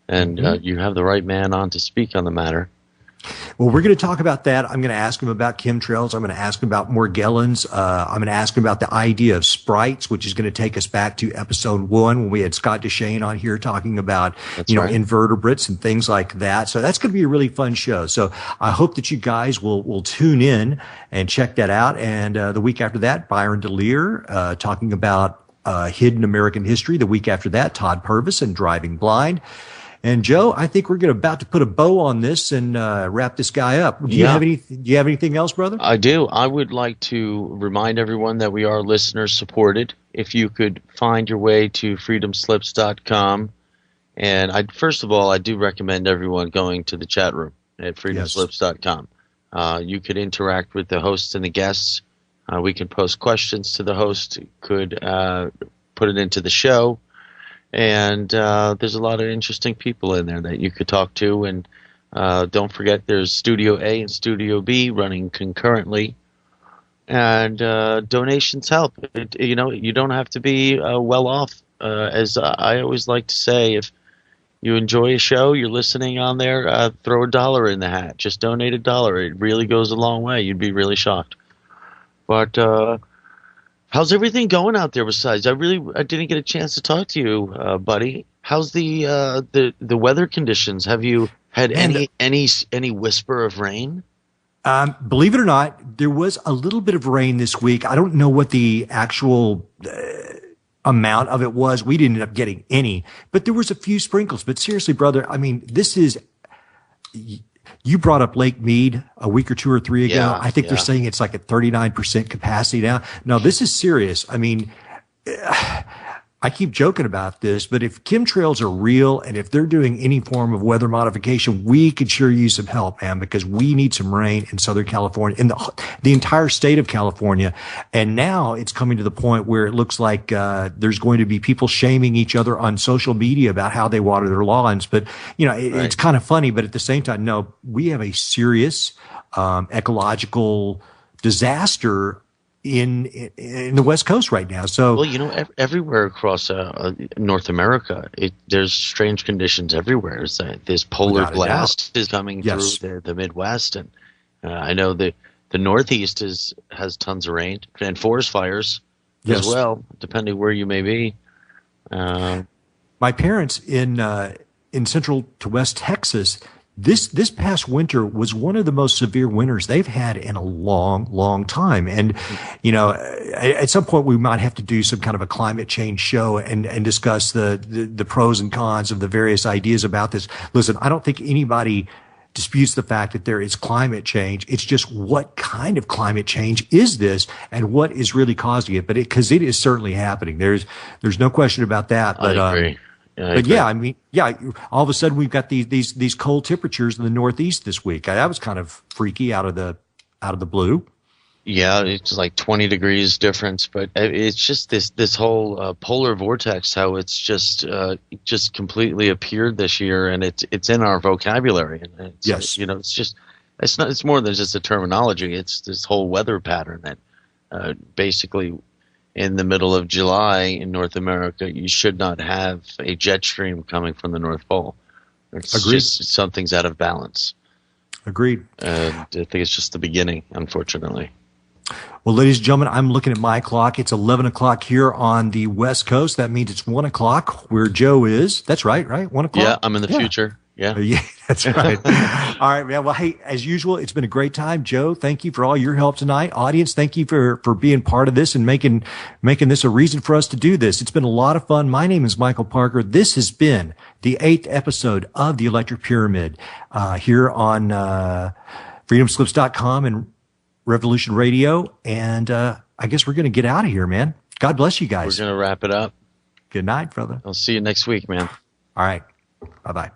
And you have the right man on to speak on the matter. Well, we're going to talk about that. I'm going to ask him about chemtrails. I'm going to ask him about Morgellons. I'm going to ask him about the idea of sprites, which is going to take us back to episode 1 when we had Scott Deshane on here talking about, invertebrates and things like that. So that's going to be a really fun show. So I hope that you guys will tune in and check that out. And the week after that, Byron DeLear talking about hidden American history. The week after that, Todd Purvis and Driving Blind. And Joe, I think we're about to put a bow on this and wrap this guy up. Do you have anything else, brother? I do. I would like to remind everyone that we are listener supported. If you could find your way to freedomslips.com. And first of all, I do recommend everyone going to the chat room at freedomslips.com. You could interact with the hosts and the guests. We can post questions to the host, could put it into the show. And there's a lot of interesting people in there that you could talk to. And don't forget, there's Studio A and Studio B running concurrently. And donations help. You don't have to be well off. As I always like to say, if you enjoy a show, you're listening on there, throw $1 in the hat. Just donate $1. It really goes a long way. You'd be really shocked. But how's everything going out there besides? I didn't get a chance to talk to you, buddy. How's the weather conditions? Have you had any whisper of rain? Believe it or not, there was a little bit of rain this week. I don't know what the actual amount of it was. We didn't end up getting any, but there was a few sprinkles. But seriously, brother, I mean, this is. You brought up Lake Mead a week or 2 or 3 ago. I think they're saying it's like at 39% capacity now. No, this is serious. I mean, I keep joking about this, but if chemtrails are real and if they're doing any form of weather modification, we could sure use some help, man, because we need some rain in Southern California, in the entire state of California. And now it's coming to the point where it looks like there's going to be people shaming each other on social media about how they water their lawns. But, it's kind of funny, but at the same time, no, we have a serious ecological disaster in the West Coast right now. So, well, everywhere across North America, there's strange conditions everywhere. This polar blast is coming through the Midwest, and I know that the Northeast has tons of rain and forest fires as well, depending where you may be. My parents in Central to West Texas. This past winter was one of the most severe winters they've had in a long, long time. And, at some point we might have to do some kind of a climate change show and discuss the pros and cons of the various ideas about this. Listen, I don't think anybody disputes the fact that there is climate change. It's just what kind of climate change is this and what is really causing it? Because it is certainly happening. There's no question about that. But, I agree. All of a sudden we've got these cold temperatures in the Northeast this week. That was kind of freaky out of the blue. Yeah, it's like 20 degrees difference, but it's just this whole polar vortex, how it's just completely appeared this year, and it's in our vocabulary. And it's more than just a terminology. It's this whole weather pattern that basically, in the middle of July in North America, you should not have a jet stream coming from the North Pole. Just something's out of balance. Agreed. And I think it's just the beginning, unfortunately. Well, ladies and gentlemen, I'm looking at my clock. It's 11 o'clock here on the West Coast. That means it's 1 o'clock where Joe is. That's right? 1 o'clock? Yeah, I'm in the future. Yeah, that's right. All right, man. Well, hey, as usual, it's been a great time. Joe, thank you for all your help tonight. Audience, thank you for being part of this and making this a reason for us to do this. It's been a lot of fun. My name is Michael Parker. This has been the 8th episode of the Electric Pyramid here on freedomslips.com and Revolution Radio. And I guess we're going to get out of here, man. God bless you guys. We're going to wrap it up. Good night, brother. I'll see you next week, man. All right. Bye-bye.